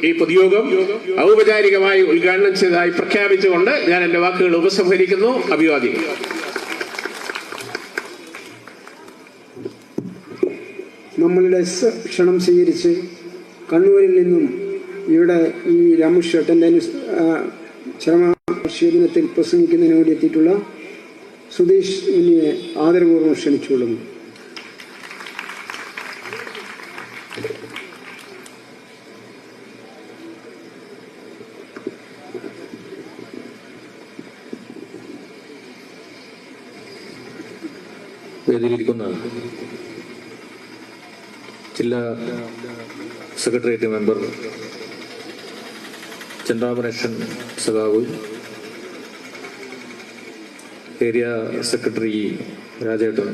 ഈ പൊതുയോഗം ഔപചാരികമായി ഉദ്ഘാടനം ചെയ്തതായി പ്രഖ്യാപിച്ചുകൊണ്ട് ഞാൻ എന്റെ വാക്കുകൾ ഉപസംഹരിക്കുന്നു. അഭിവാദ്യങ്ങൾ. നമ്മളുടെ ക്ഷണം സ്വീകരിച്ച് കണ്ണൂരിൽ നിന്നും ഇവിടെ ഈ രാമകൃഷ്ണേട്ടൻ്റെ ചരമവാർഷിക ദിനത്തിൽ പ്രസംഗിക്കുന്നതിന് വേണ്ടി എത്തിയിട്ടുള്ള സുധീഷ് മുനിയെ ആദരപൂർവ്വം ക്ഷണിച്ചുകൊള്ളുന്നു. വേദിയിലിരിക്കുന്ന ജില്ലാ സെക്രട്ടേറിയറ്റ് മെമ്പർ ചന്ദ്രാമനേഷൻ സഖാവ്, ഏരിയ സെക്രട്ടറി രാജേട്ടൻ,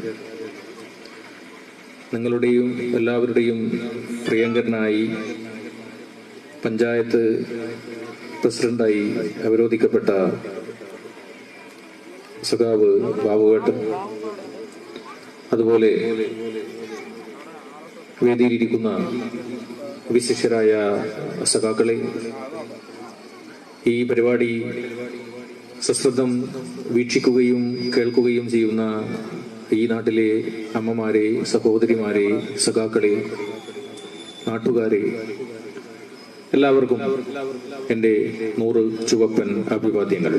നിങ്ങളുടെയും എല്ലാവരുടെയും പ്രിയങ്കരനായി പഞ്ചായത്ത് പ്രസിഡന്റായി അവരോധിക്കപ്പെട്ട സഖാവ് ബാബുവേട്ടൻ, അതുപോലെ വേദിയിലിരിക്കുന്ന വിശിഷ്യരായ സഖാക്കളെ, ഈ പരിപാടി സശ്രദ്ധം വീക്ഷിക്കുകയും കേൾക്കുകയും ചെയ്യുന്ന ഈ നാട്ടിലെ അമ്മമാരെ, സഹോദരിമാരെ, സഖാക്കളെ, നാട്ടുകാരെ, എല്ലാവർക്കും എൻ്റെ 100 ചുവപ്പൻ അഭിവാദ്യങ്ങൾ.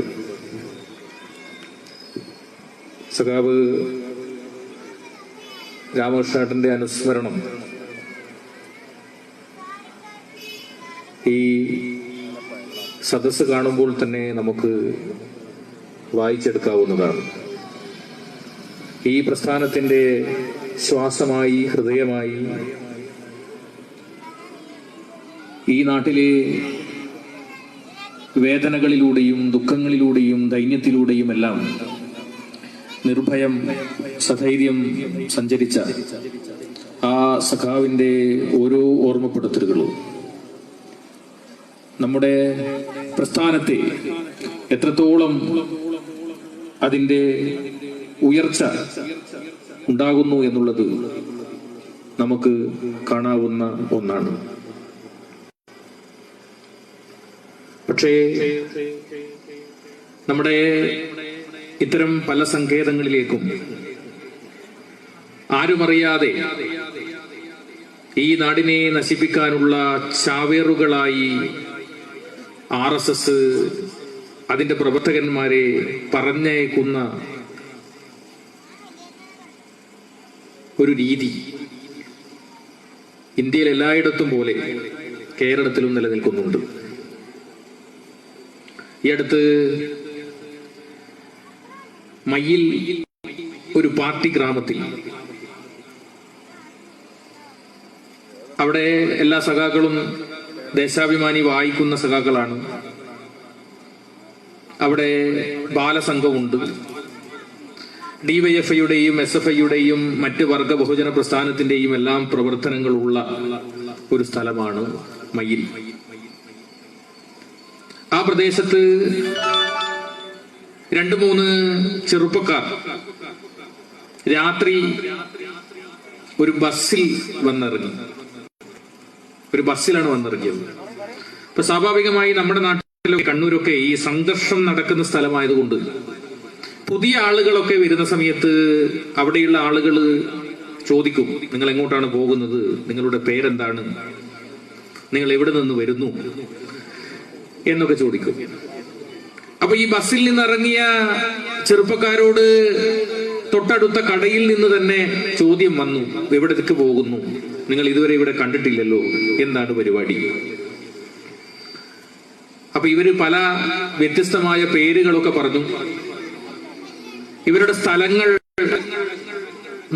സഖാവ് രാമകൃഷ്ണേട്ടന്റെ അനുസ്മരണം ഈ സദസ്സ് കാണുമ്പോൾ തന്നെ നമുക്ക് വായിച്ചെടുക്കാവുന്നതാണ്. ഈ പ്രസ്ഥാനത്തിന്റെ ശ്വാസമായി, ഹൃദയമായി, ഈ നാട്ടിലെ വേദനകളിലൂടെയും ദുഃഖങ്ങളിലൂടെയും ദൈന്യത്തിലൂടെയും എല്ലാം നിർഭയം സധൈര്യം സഞ്ചരിച്ച ആ സഖാവിന്റെ ഓരോ ഓർമ്മപ്പെടുത്തലുകളും നമ്മുടെ പ്രസ്ഥാനത്തെ എത്രത്തോളം അതിന്റെ ഉയർച്ച ഉണ്ടാകുന്നു എന്നുള്ളത് നമുക്ക് കാണാവുന്ന ഒന്നാണ്. പക്ഷേ നമ്മുടെ ഇത്തരം പല സങ്കേതങ്ങളിലേക്കും ആരുമറിയാതെ ഈ നാടിനെ നശിപ്പിക്കാനുള്ള ചാവേറുകളായി RSS അതിന്റെ പ്രവർത്തകന്മാരെ പറഞ്ഞയക്കുന്ന ഒരു രീതി ഇന്ത്യയിൽ എല്ലായിടത്തും പോലെ കേരളത്തിലും നിലനിൽക്കുന്നുണ്ട്. ഈ അടുത്ത് മയ്യിൽ ഒരു പാർട്ടി ഗ്രാമത്തിൽ അവിടെ എല്ലാ സഖാക്കളും ദേശാഭിമാനി വായിക്കുന്ന സഖാക്കളാണ്. അവിടെ ബാലസംഘമുണ്ട്. DYFIയുടെയും SFIയുടെയും മറ്റ് വർഗ ബഹുജന പ്രസ്ഥാനത്തിന്റെയും എല്ലാം പ്രവർത്തനങ്ങളുള്ള ഒരു സ്ഥലമാണ് മയ്യിൽ. ആ പ്രദേശത്ത് 2-3 ചെറുപ്പക്കാർ രാത്രി ഒരു ബസ്സിൽ വന്നിറങ്ങി. ഒരു ബസ്സിലാണ് വന്നിറങ്ങിയത്. അപ്പൊ സ്വാഭാവികമായി നമ്മുടെ നാട്ടിലെ കണ്ണൂരൊക്കെ ഈ സംഘർഷം നടക്കുന്ന സ്ഥലമായതുകൊണ്ട് പുതിയ ആളുകളൊക്കെ വരുന്ന സമയത്ത് അവിടെയുള്ള ആളുകൾ ചോദിക്കും, നിങ്ങൾ എങ്ങോട്ടാണ് പോകുന്നത്, നിങ്ങളുടെ പേരെന്താണ്, നിങ്ങൾ എവിടെ നിന്ന് വരുന്നു എന്നൊക്കെ ചോദിക്കും. അപ്പൊ ഈ ബസ്സിൽ നിന്നിറങ്ങിയ ചെറുപ്പക്കാരോട് തൊട്ടടുത്ത കടയിൽ നിന്ന് തന്നെ ചോദ്യം വന്നു, എവിടേക്ക് പോകുന്നു, നിങ്ങൾ ഇതുവരെ ഇവിടെ കണ്ടിട്ടില്ലല്ലോ, എന്താണ് പരിപാടി? അപ്പൊ ഇവര് പല വ്യത്യസ്തമായ പേരുകളൊക്കെ പറഞ്ഞു. ഇവരുടെ സ്ഥലങ്ങൾ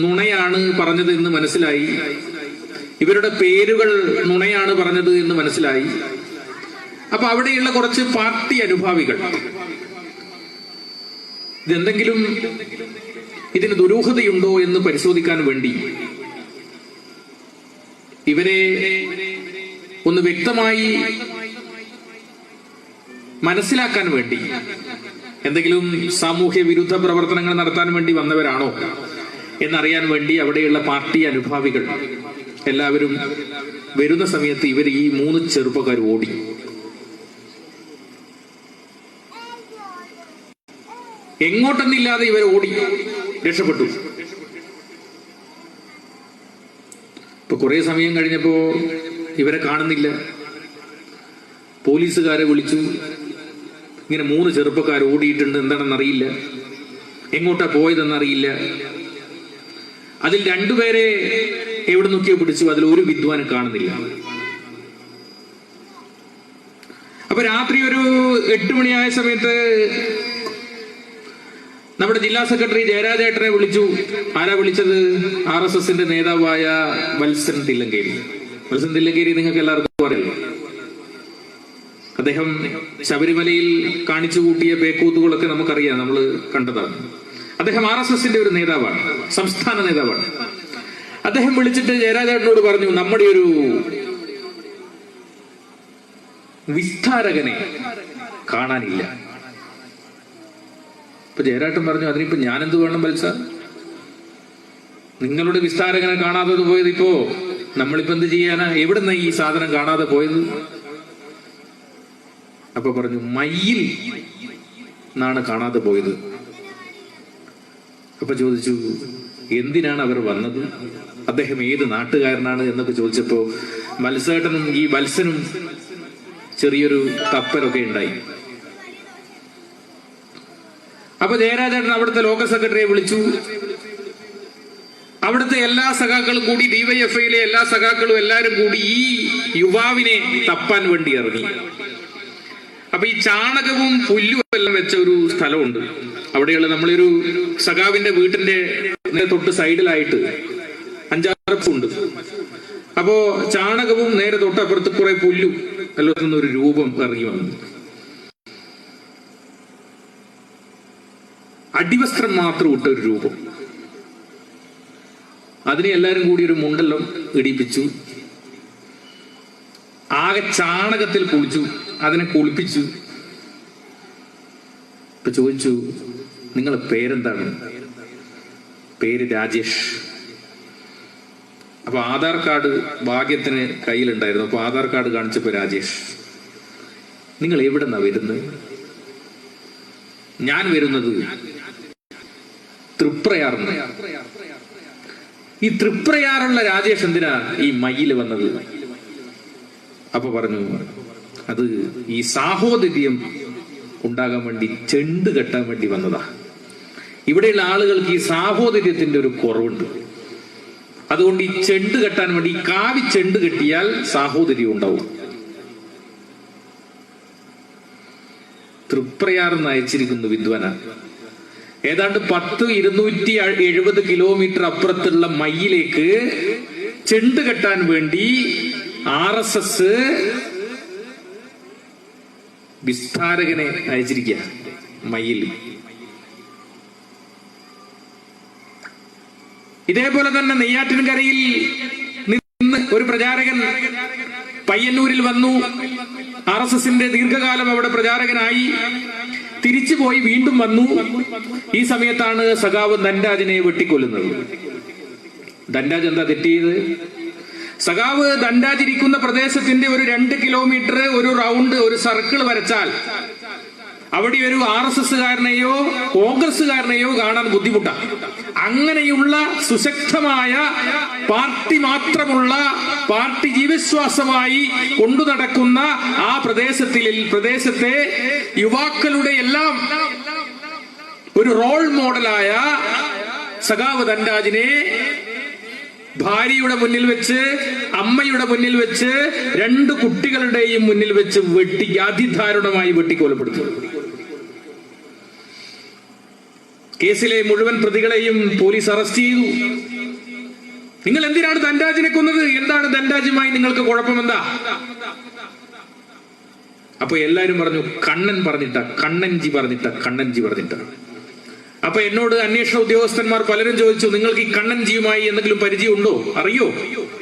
നുണയാണ് പറഞ്ഞത് എന്ന് മനസ്സിലായി. ഇവരുടെ പേരുകൾ നുണയാണ് പറഞ്ഞത് എന്ന് മനസ്സിലായി. അപ്പൊ അവിടെയുള്ള കുറച്ച് പാർട്ടി അനുഭാവികൾ ഇതെന്തെങ്കിലും ഇതിന് ദുരൂഹതയുണ്ടോ എന്ന് പരിശോധിക്കാൻ വേണ്ടി ഇവരെ ഒന്ന് വ്യക്തമായി മനസ്സിലാക്കാൻ വേണ്ടി, എന്തെങ്കിലും സാമൂഹ്യ വിരുദ്ധ പ്രവർത്തനങ്ങൾ നടത്താൻ വേണ്ടി വന്നവരാണോ എന്നറിയാൻ വേണ്ടി അവിടെയുള്ള പാർട്ടി അനുഭാവികൾ എല്ലാവരും വരുന്ന സമയത്ത് ഇവർ ഈ 3 ചെറുപ്പക്കാർ ഓടി. എങ്ങോട്ടെന്നില്ലാതെ ഇവർ ഓടി രക്ഷപ്പെട്ടു. ഇപ്പൊ കുറെ സമയം കഴിഞ്ഞപ്പോ ഇവരെ കാണുന്നില്ല. പോലീസുകാരെ വിളിച്ചു. ഇങ്ങനെ 3 ചെറുപ്പക്കാർ ഓടിയിട്ടുണ്ട്, എന്താണെന്നറിയില്ല, എങ്ങോട്ടാ പോയതെന്നറിയില്ല. അതിൽ 2 പേരെ എവിടെ നോക്കിയോ പിടിച്ചു. അതിൽ ഒരു വിദ്വാനെ കാണുന്നില്ല. അപ്പൊ രാത്രി ഒരു 8 മണിയായ സമയത്ത് നമ്മുടെ ജില്ലാ സെക്രട്ടറി ജയരാജേട്ടനെ വിളിച്ചു. ആരാ വിളിച്ചത്? RSSന്റെ നേതാവായ വത്സൻ തില്ലങ്കേരി. വത്സൻ തില്ലങ്കേരി നിങ്ങൾക്ക് എല്ലാവർക്കും അറിയാം. അദ്ദേഹം ശബരിമലയിൽ കാണിച്ചു കൂട്ടിയ പേക്കൂത്തുകളൊക്കെ നമുക്കറിയാം, നമ്മൾ കണ്ടതാണ്. അദ്ദേഹം RSSന്റെ ഒരു നേതാവാണ്, സംസ്ഥാന നേതാവാണ്. അദ്ദേഹം വിളിച്ചിട്ട് ജയരാജേട്ടനോട് പറഞ്ഞു, നമ്മുടെ ഒരു വിസ്താരകനെ കാണാനില്ല. ഇപ്പൊ ജയരാട്ടൻ പറഞ്ഞു, അതിനിപ്പോ ഞാനെന്ത് വേണം വത്സ? നിങ്ങളുടെ വിസ്താരകനെ കാണാതെ പോയത് ഇപ്പോ നമ്മളിപ്പോ എന്ത് ചെയ്യാനാ? എവിടുന്ന ഈ സാധനം കാണാതെ പോയത്? അപ്പൊ പറഞ്ഞു, മയ്യിൽ നിന്നാണ് കാണാതെ പോയത്. അപ്പൊ ചോദിച്ചു, എന്തിനാണ് അവർ വന്നത്? അദ്ദേഹം ഏത് നാട്ടുകാരനാണ് എന്നൊക്കെ ചോദിച്ചപ്പോ മത്സേട്ടനും ഈ വത്സനും ചെറിയൊരു തപ്പലൊക്കെ ഉണ്ടായി. അപ്പൊ ജയരാജേട്ടൻ അവിടുത്തെ ലോക്കൽ സെക്രട്ടറിയെ വിളിച്ചു. അവിടുത്തെ എല്ലാ സഖാക്കളും കൂടി, ഡിവൈഎഫ്ഐയിലെ എല്ലാ സഖാക്കളും എല്ലാരും കൂടി ഈ യുവാവിനെ തപ്പാൻ വേണ്ടി ഇറങ്ങി. അപ്പൊ ഈ ചാണകവും പുല്ലും എല്ലാം വെച്ച ഒരു സ്ഥലമുണ്ട്. അവിടെയുള്ള നമ്മളൊരു സഖാവിന്റെ വീട്ടിന്റെ തൊട്ട് സൈഡിലായിട്ട് 5-6 ഉണ്ട്. അപ്പോ ചാണകവും നേരെ തൊട്ടപ്പുറത്ത് കുറെ പുല്ലും എല്ലാം ഒരു രൂപം ഇറങ്ങി വന്നു. അടിവസ്ത്രം മാത്രം ഇട്ട ഒരു രൂപം. അതിനെ എല്ലാരും കൂടി ഒരു മുണ്ടെല്ലാം ഇടിപ്പിച്ചു. ആകെ ചാണകത്തിൽ കുളിച്ചു, അതിനെ കുളിപ്പിച്ചു. ഇപ്പൊ ചോദിച്ചു, നിങ്ങളെ പേരെന്താണ്? പേര് രാജേഷ്. അപ്പൊ ആധാർ കാർഡ് ഭാഗ്യത്തിന് കയ്യിലുണ്ടായിരുന്നു. അപ്പൊ ആധാർ കാർഡ് കാണിച്ചപ്പോ രാജേഷ്. നിങ്ങൾ എവിടെന്നാ വരുന്നത്? ഞാൻ വരുന്നത് തൃപ്രയാറിന്. ഈ തൃപ്രയാറുള്ള രാജേഷ് എന്തിനാ ഈ മയ്യില് വന്നത്? അപ്പൊ പറഞ്ഞു, അത് ഈ സാഹോദര്യം ഉണ്ടാകാൻ വേണ്ടി ചെണ്ട് കെട്ടാൻ വേണ്ടി വന്നതാ. ഇവിടെയുള്ള ആളുകൾക്ക് ഈ സാഹോദര്യത്തിന്റെ ഒരു കുറവുണ്ട്. അതുകൊണ്ട് ഈ ചെണ്ട് കെട്ടാൻ വേണ്ടി, ഈ കാവി ചെണ്ട് കെട്ടിയാൽ സാഹോദര്യം ഉണ്ടാവും. തൃപ്രയാറിന്ന് അയച്ചിരിക്കുന്നു വിദ്വാന. ഏതാണ്ട് 270 കിലോമീറ്റർ അപ്പുറത്തുള്ള മയ്യിലേക്ക് ചെണ്ട് കെട്ടാൻ വേണ്ടി RSS വിസ്താരകനെ അയച്ചിരിക്കുക മയ്യിൽ. ഇതേപോലെ തന്നെ നെയ്യാറ്റിൻകരയിൽ നിന്ന് ഒരു പ്രചാരകൻ പയ്യന്നൂരിൽ വന്നു. RSSന്റെ ദീർഘകാലം അവിടെ പ്രചാരകനായി. തിരിച്ചുപോയി വീണ്ടും വന്നു. ഈ സമയത്താണ് സഖാവ് ധൻരാജിനെ വെട്ടിക്കൊല്ലുന്നത്. ധൻരാജ് എന്താ തെറ്റിയത്? സഖാവ് ധൻരാജ് ഇരിക്കുന്ന പ്രദേശത്തിന്റെ ഒരു 2 കിലോമീറ്റർ ഒരു റൗണ്ട്, ഒരു സർക്കിൾ വരച്ചാൽ അവിടെ ഒരു RSSകാരനെയോ കോൺഗ്രസുകാരനെയോ കാണാൻ ബുദ്ധിമുട്ടാണ്. അങ്ങനെയുള്ള സുശക്തമായ പാർട്ടി മാത്രമുള്ള, പാർട്ടി ജീവശ്വാസമായി കൊണ്ടു നടക്കുന്ന ആ പ്രദേശത്തെ യുവാക്കളുടെ എല്ലാം ഒരു റോൾ മോഡലായ സഖാവ് ധൻരാജിനെ ഭാര്യയുടെ മുന്നിൽ വെച്ച്, അമ്മയുടെ മുന്നിൽ വെച്ച്, 2 കുട്ടികളുടെയും മുന്നിൽ വെച്ച് അതിദാരുണമായി വെട്ടിക്കൊലപ്പെടുത്തു. കേസിലെ മുഴുവൻ പ്രതികളെയും പോലീസ് അറസ്റ്റ് ചെയ്തു. നിങ്ങൾ എന്തിനാണ് ധൻരാജിനെ കൊന്നത്? എന്താണ് ധൻരാജുമായി നിങ്ങൾക്ക് കുഴപ്പമെന്താ? അപ്പൊ എല്ലാരും പറഞ്ഞു, കണ്ണൻ പറഞ്ഞിട്ട, കണ്ണൻജി പറഞ്ഞിട്ട. അപ്പൊ എന്നോട് അന്വേഷണ ഉദ്യോഗസ്ഥന്മാർ പലരും ചോദിച്ചു, നിങ്ങൾക്ക് ഈ കണ്ണൻജിയുമായി എന്തെങ്കിലും പരിചയമുണ്ടോ, അറിയോ?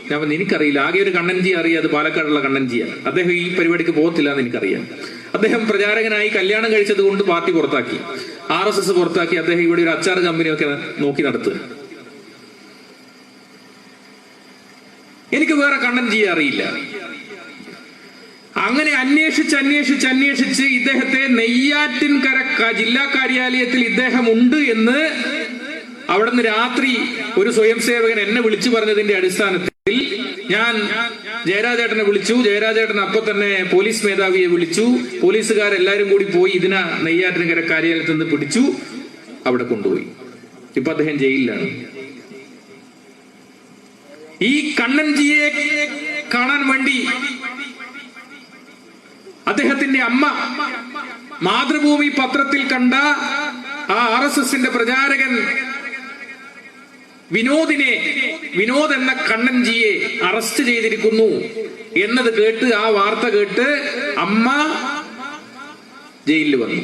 ഞാൻ പറഞ്ഞു, എനിക്കറിയില്ല. ആകെ ഒരു കണ്ണൻജി അറിയാം, അത് പാലക്കാടുള്ള കണ്ണൻജിയാണ്. അദ്ദേഹം ഈ പരിപാടിക്ക് പോകത്തില്ല എന്ന് എനിക്കറിയാം. അദ്ദേഹം പ്രചാരകനായി കല്യാണം കഴിച്ചത് കൊണ്ട് പാർട്ടി പുറത്താക്കി, RSS പുറത്താക്കി. അദ്ദേഹം ഇവിടെ ഒരു അച്ചാർ കമ്പനിയൊക്കെ നോക്കി നടത്തുക. എനിക്ക് വേറെ കണ്ണൻജിയെ അറിയില്ല. അങ്ങനെ അന്വേഷിച്ച് ഇദ്ദേഹത്തെ നെയ്യാറ്റിൻകര ജില്ലാ കാര്യാലയത്തിൽ ഇദ്ദേഹം ഉണ്ട് എന്ന് അവിടുന്ന് രാത്രി ഒരു സ്വയം സേവകൻ എന്നെ വിളിച്ചു പറഞ്ഞതിന്റെ അടിസ്ഥാനത്തിൽ ഞാൻ ജയരാജേട്ടനെ വിളിച്ചു. ജയരാജേട്ടൻ അപ്പൊ തന്നെ പോലീസ് മേധാവിയെ വിളിച്ചു. പോലീസുകാരെല്ലാരും കൂടി പോയി ഇതിനെ നെയ്യാറ്റിൻകര കാര്യാലയത്തിൽ നിന്ന് പിടിച്ചു, അവിടെ കൊണ്ടുപോയി. ഇപ്പൊ അദ്ദേഹം ജയിലിലാണ്. ഈ കണ്ണൻജിയെ കാണാൻ വേണ്ടി അദ്ദേഹത്തിന്റെ അമ്മ മാതൃഭൂമി പത്രത്തിൽ കണ്ട ആ RSSന്റെ പ്രചാരകൻ വിനോദ് എന്ന കണ്ണൻജിയെ അറസ്റ്റ് ചെയ്തിരിക്കുന്നു എന്നത് കേട്ട്, ആ വാർത്ത കേട്ട് അമ്മ ജയിലിൽ വന്നു.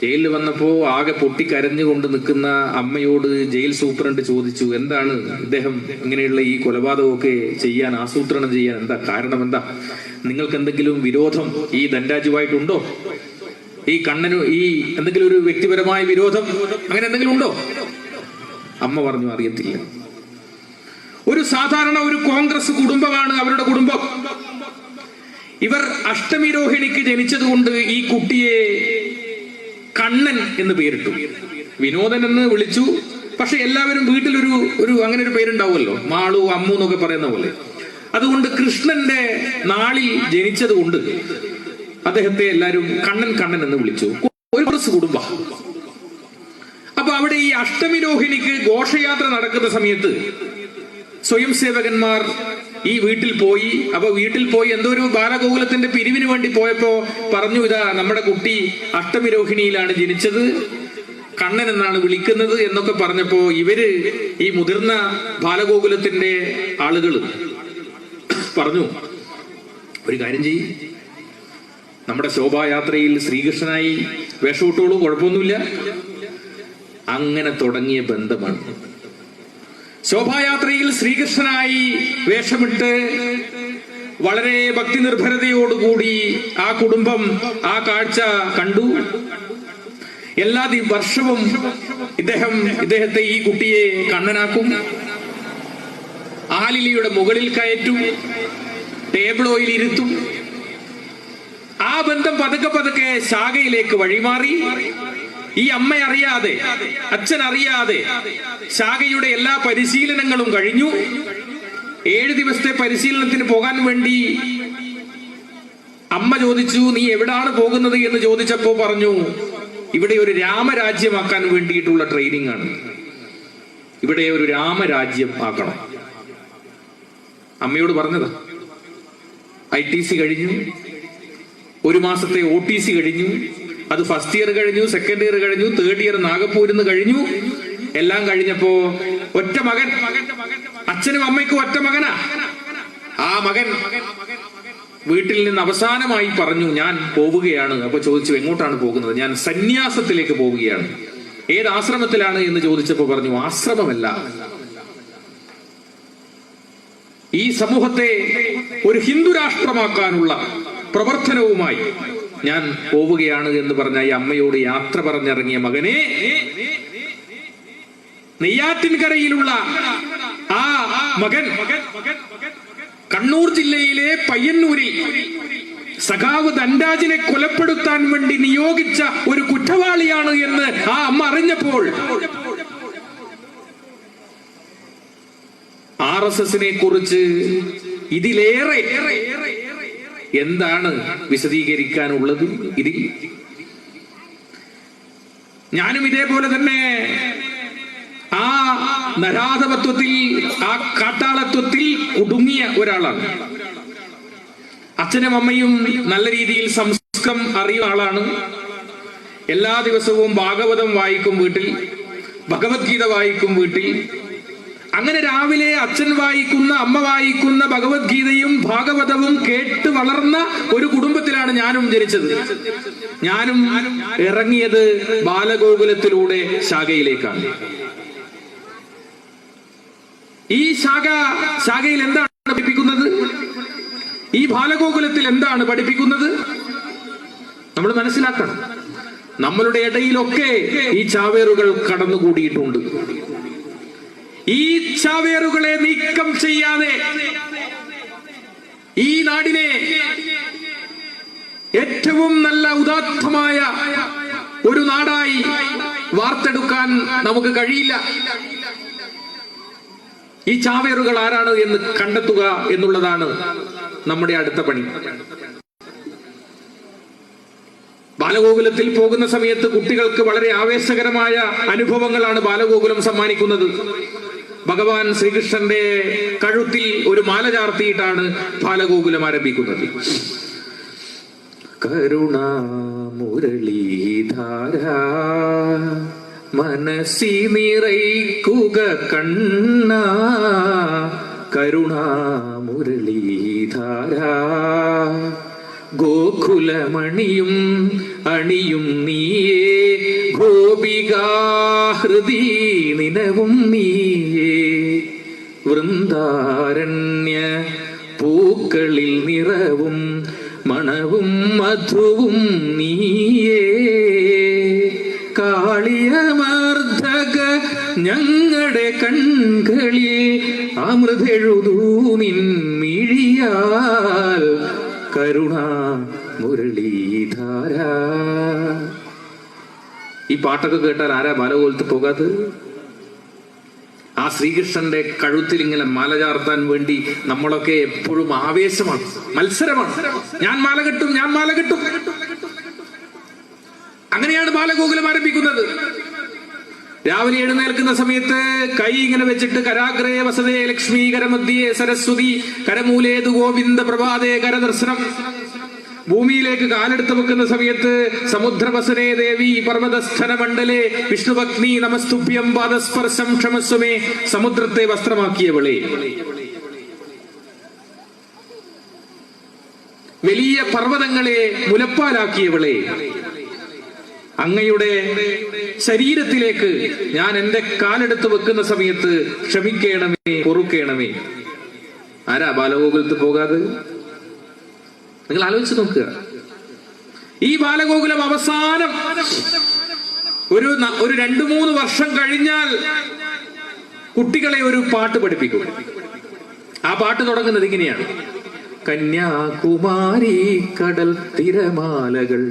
ജയിലിൽ വന്നപ്പോ ആകെ പൊട്ടിക്കരഞ്ഞുകൊണ്ട് നിൽക്കുന്ന അമ്മയോട് ജയിൽ സൂപ്രണ്ട് ചോദിച്ചു, എന്താണ് ഇദ്ദേഹം ഇങ്ങനെയുള്ള ഈ കൊലപാതകമൊക്കെ ചെയ്യാൻ, ആസൂത്രണം ചെയ്യാൻ എന്താ കാരണം? എന്താ നിങ്ങൾക്ക് എന്തെങ്കിലും വിരോധം ഈ ധനരാജുവായിട്ടുണ്ടോ? ഈ കണ്ണനു ഈ എന്തെങ്കിലും ഒരു വ്യക്തിപരമായ വിരോധം അങ്ങനെ എന്തെങ്കിലും ഉണ്ടോ? അമ്മ പറഞ്ഞു, അറിയത്തില്ല. ഒരു സാധാരണ ഒരു കോൺഗ്രസ് കുടുംബമാണ് അവരുടെ കുടുംബം. ഇവർ അഷ്ടമി രോഹിണിക്ക് ജനിച്ചതുകൊണ്ട് ഈ കുട്ടിയെ കണ്ണൻ എന്ന് പേരിട്ടു. വിനോദൻ എന്ന് വിളിച്ചു. പക്ഷെ എല്ലാവരും വീട്ടിൽ ഒരു അങ്ങനെ ഒരു പേരുണ്ടാവുമല്ലോ, മാളു, അമ്മു എന്നൊക്കെ പറയുന്ന പോലെ. അതുകൊണ്ട് കൃഷ്ണന്റെ നാളിൽ ജനിച്ചത് കൊണ്ട് അദ്ദേഹത്തെ എല്ലാവരും കണ്ണൻ എന്ന് വിളിച്ചു. ഒരു കോൺഗ്രസ് കുടുംബം. അപ്പൊ അവിടെ ഈ അഷ്ടമി രോഹിണിക്ക് ഘോഷയാത്ര നടക്കുന്ന സമയത്ത് സ്വയം സേവകന്മാർ ഈ വീട്ടിൽ പോയി. അപ്പൊ വീട്ടിൽ പോയി എന്തോ ഒരു ബാലഗോകുലത്തിന്റെ പിരിവിന് വേണ്ടി പോയപ്പോ പറഞ്ഞു, ഇതാ നമ്മുടെ കുട്ടി അഷ്ടമി രോഹിണിയിലാണ് ജനിച്ചത്, കണ്ണൻ എന്നാണ് വിളിക്കുന്നത് എന്നൊക്കെ പറഞ്ഞപ്പോ ഇവര് ഈ മുതിർന്ന ബാലഗോകുലത്തിന്റെ ആളുകൾ പറഞ്ഞു, ഒരു കാര്യം ചെയ്യും, നമ്മുടെ ശോഭായാത്രയിൽ ശ്രീകൃഷ്ണനായി വേഷമിട്ടോളൂ, കുഴപ്പമൊന്നുമില്ല. അങ്ങനെ തുടങ്ങിയ ബന്ധമാണ്. ശോഭായാത്രയിൽ ശ്രീകൃഷ്ണനായി വേഷമിട്ട് വളരെ ഭക്തി നിർഭരതയോടുകൂടി ആ കുടുംബം ആ കാഴ്ച കണ്ടു. എല്ലാ വർഷവും ഇദ്ദേഹത്തെ ഈ കുട്ടിയെ കണ്ണനാക്കും, ആലിലിയുടെ മുകളിൽ കയറ്റും, ടേബിൾ ഓയിൽ ഇരുത്തും. ആ ബന്ധം പതുക്കെ ശാഖയിലേക്ക് വഴിമാറി. ഈ അമ്മ അറിയാതെ, അച്ഛൻ അറിയാതെ ശാഖയുടെ എല്ലാ പരിശീലനങ്ങളും കഴിഞ്ഞു. 7 ദിവസത്തെ പരിശീലനത്തിന് പോകാൻ വേണ്ടി അമ്മ ചോദിച്ചു, നീ എവിടാണ് പോകുന്നത് എന്ന് ചോദിച്ചപ്പോ പറഞ്ഞു, ഇവിടെ ഒരു രാമരാജ്യമാക്കാൻ വേണ്ടിയിട്ടുള്ള ട്രെയിനിങ് ആണ്, ഇവിടെ ഒരു രാമരാജ്യം ആക്കണം. അമ്മയോട് പറഞ്ഞതാ. ITC കഴിഞ്ഞു, 1 മാസത്തെ OTC കഴിഞ്ഞു, അത് ഫസ്റ്റ് ഇയർ കഴിഞ്ഞു, സെക്കൻഡ് ഇയർ കഴിഞ്ഞു, തേർഡ് ഇയർ നാഗപ്പൂരിൽ നിന്ന് കഴിഞ്ഞു. എല്ലാം കഴിഞ്ഞപ്പോ ഒറ്റ മകൻ, അച്ഛനും അമ്മയ്ക്കും ഒറ്റ മകനാ. ആ മകൻ വീട്ടിൽ നിന്ന് അവസാനമായി പറഞ്ഞു, ഞാൻ പോവുകയാണ്. അപ്പൊ ചോദിച്ചു, എങ്ങോട്ടാണ് പോകുന്നത്? ഞാൻ സന്യാസത്തിലേക്ക് പോവുകയാണ്. ഏത് ആശ്രമത്തിലാണ് എന്ന് ചോദിച്ചപ്പോ പറഞ്ഞു, ആശ്രമമല്ല, ഈ സമൂഹത്തെ ഒരു ഹിന്ദു രാഷ്ട്രമാക്കാനുള്ള പ്രവർത്തനവുമായി ഞാൻ പോവുകയാണ് എന്ന് പറഞ്ഞ ഈ അമ്മയോട് യാത്ര പറഞ്ഞിറങ്ങിയ മകനെ നെയ്യാറ്റിൻകരയിലുള്ള ആ മകൻ കണ്ണൂർ ജില്ലയിലെ പയ്യന്നൂരിൽ സഖാവ് ധനരാജിനെ കൊലപ്പെടുത്താൻ വേണ്ടി നിയോഗിച്ച ഒരു കുറ്റവാളിയാണ് എന്ന് ആ അമ്മ അറിഞ്ഞപ്പോൾ RSSനെ കുറിച്ച് ഇതിലേറെ എന്താണ് വിശദീകരിക്കാനുള്ളത്? ഇതിൽ ഞാനും ഇതേപോലെ തന്നെ ആ നരാധവത്വത്തിൽ, ആ കാട്ടാളത്വത്തിൽ കുടുങ്ങിയ ഒരാളാണ്. അച്ഛനും അമ്മയും നല്ല രീതിയിൽ സംസ്കൃതം അറിയുന്ന ആളാണ്. എല്ലാ ദിവസവും ഭാഗവതം വായിക്കും വീട്ടിൽ, ഭഗവത്ഗീത വായിക്കും വീട്ടിൽ. അങ്ങനെ രാവിലെ അച്ഛൻ വായിക്കുന്ന, അമ്മ വായിക്കുന്ന ഭഗവത്ഗീതയും ഭാഗവതവും കേട്ട് വളർന്ന ഒരു കുടുംബത്തിലാണ് ഞാനും ജനിച്ചത്. ഞാനും ഇറങ്ങിയത് ബാലഗോകുലത്തിലൂടെ ശാഖയിലേക്കാണ്. ഈ ശാഖയിൽ എന്താണ് പഠിപ്പിക്കുന്നത്? ഈ ബാലഗോകുലത്തിൽ എന്താണ് പഠിപ്പിക്കുന്നത്? നമ്മൾ മനസ്സിലാക്കണം. നമ്മളുടെ ഇടയിലൊക്കെ ഈ ചാവേറുകൾ കടന്നുകൂടിയിട്ടുണ്ട്. ഈ ചാവേറുകളെ നീക്കം ചെയ്യാതെ ഈ നാടിനെ ഏറ്റവും നല്ല ഉദാത്തമായ ഒരു നാടായി വാർത്തെടുക്കാൻ നമുക്ക് കഴിയില്ല. ഈ ചാവേറുകൾ ആരാണ് എന്ന് കണ്ടെത്തുക എന്നുള്ളതാണ് നമ്മുടെ അടുത്ത പണി. ബാലഗോകുലത്തിൽ പോകുന്ന സമയത്ത് കുട്ടികൾക്ക് വളരെ ആവേശകരമായ അനുഭവങ്ങളാണ് ബാലഗോകുലം സമ്മാനിക്കുന്നത്. ഭഗവാൻ ശ്രീകൃഷ്ണന്റെ കഴുത്തിൽ ഒരു മാല ചാർത്തിയിട്ടാണ് ബാലഗോകുലം ആരംഭിക്കുന്നത്. കരുണാ മുരളീധാര മനസ്സി നിറയ്ക്കുക കണ്ണ, കരുണാ മുരളീധാര ഗോകുലമണിയും അണിയും നീയേ, ഗോപികാഹൃദി നിനവും നീയേ, വൃന്ദാരണ്യ പൂക്കളിൽ നിറവും മണവും മധുവും നീയേ, കാളിയമർദ്ദക ഞങ്ങളുടെ കൺകളിൽ അമൃതെഴുതൂ നിൻമിഴിയാൽ, കരുണാ മുരളീധാര. ഈ പാട്ടൊക്കെ കേട്ടാൽ ആരാ ബാലഗോകുലത്തിൽ പോകാത്തത്? ആ ശ്രീകൃഷ്ണന്റെ കഴുത്തിൽ ഇങ്ങനെ മാല ചാർത്താൻ വേണ്ടി നമ്മളൊക്കെ എപ്പോഴും ആവേശമാണ്, മത്സരമാണ്. ഞാൻ മാല കെട്ടും, ഞാൻ മാല കെട്ടും. അങ്ങനെയാണ് ബാലഗോകുലം ആരംഭിക്കുന്നത്. രാവിലെ എഴുന്നേൽക്കുന്ന സമയത്ത് കൈ ഇങ്ങനെ വെച്ചിട്ട് കരാഗ്രേ വസതേ ലക്ഷ്മി, കരമധ്യേ സരസ്വതി, കരമൂലേതു ഗോവിന്ദ പ്രഭാതേ കരദർശനം. ഭൂമിയിലേക്ക് കാലെടുത്ത് വെക്കുന്ന സമയത്ത് സമുദ്രവസനേ ദേവി പർവ്വതസ്ഥന മണ്ഡലേ വിഷ്ണുഭഗ്നി നമസ്തുഭ്യം പാദസ്പർശം ക്ഷമസ്വമേ, സമുദ്രത്തെ വസ്ത്രമാക്കിയവളെ, വലിയ പർവ്വതങ്ങളെ മുലപ്പാലാക്കിയവളെ, അങ്ങയുടെ ശരീരത്തിലേക്ക് ഞാൻ എന്റെ കാലെടുത്ത് വെക്കുന്ന സമയത്ത് ക്ഷമിക്കണമേ, പൊറുക്കണമേ. ആരാ ബാലഗോകുലത്തിൽ പോകാതെ? നിങ്ങൾ ആലോചിച്ച് നോക്കുക. ഈ ബാലഗോകുലം അവസാനം ഒരു 2-3 വർഷം കഴിഞ്ഞാൽ കുട്ടികളെ ഒരു പാട്ട് പഠിപ്പിക്കും. ആ പാട്ട് തുടങ്ങുന്നത് ഇങ്ങനെയാണ്: കന്യാകുമാരി കടൽ തിരമാലകൾ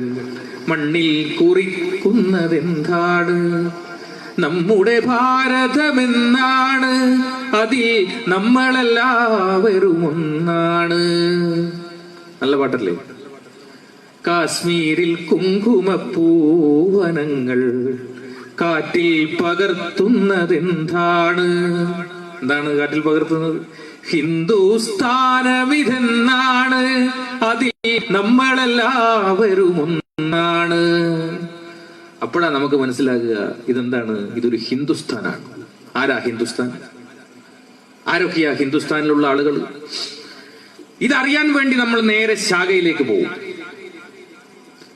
മണ്ണിൽ കുറിക്കുന്നതെന്താണ്, നമ്മുടെ ഭാരതമെന്നാണ്, അതിൽ നമ്മളെല്ലാവരും ഒന്നാണ്. നല്ല പാട്ടല്ലേ? കാശ്മീരിൽ കുങ്കുമപ്പൂവനങ്ങൾ കാറ്റിൽ പകർത്തുന്നതെന്താണ്, എന്താണ് കാറ്റിൽ പകർത്തുന്നത്? ഹിന്ദുസ്ഥാനമിതെന്നാണ്, അതിൽ നമ്മളെല്ലാവരും ഒന്നാണ്. അപ്പോഴാ നമുക്ക് മനസ്സിലാകുക ഇതെന്താണ്, ഇതൊരു ഹിന്ദുസ്ഥാനാണ്. ആരാ ഹിന്ദുസ്ഥാൻ? ആരൊക്കെയാ ഹിന്ദുസ്ഥാനിലുള്ള ആളുകൾ? ഇതറിയാൻ വേണ്ടി നമ്മൾ നേരെ ശാഖയിലേക്ക് പോകും.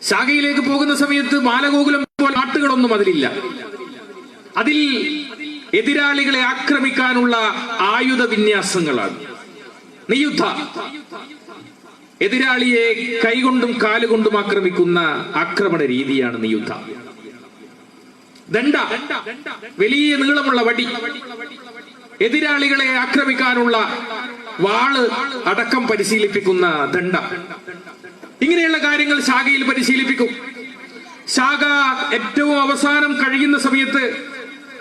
ശാഖയിലേക്ക് പോകുന്ന സമയത്ത് ബാലഗോകുലം പോലെ നാട്ടുകളൊന്നും അതിലില്ല. അതിൽ എതിരാളികളെ ആക്രമിക്കാനുള്ള ആയുധ വിന്യാസങ്ങളാണ്. നിയുദ്ധ, എതിരാളിയെ കൈകൊണ്ടും കാലുകൊണ്ടും ആക്രമിക്കുന്ന ആക്രമണ രീതിയാണ് നിയുദ്ധ. ദണ്ഡ, വലിയ നീളമുള്ള വടി, എതിരാളികളെ ആക്രമിക്കാനുള്ള വാള് അടക്കം പരിശീലിപ്പിക്കുന്ന ദണ്ഡ. ഇങ്ങനെയുള്ള കാര്യങ്ങൾ ശാഖയിൽ പരിശീലിപ്പിക്കും. ശാഖ ഏറ്റവും അവസാനം കഴിയുന്ന സമയത്ത്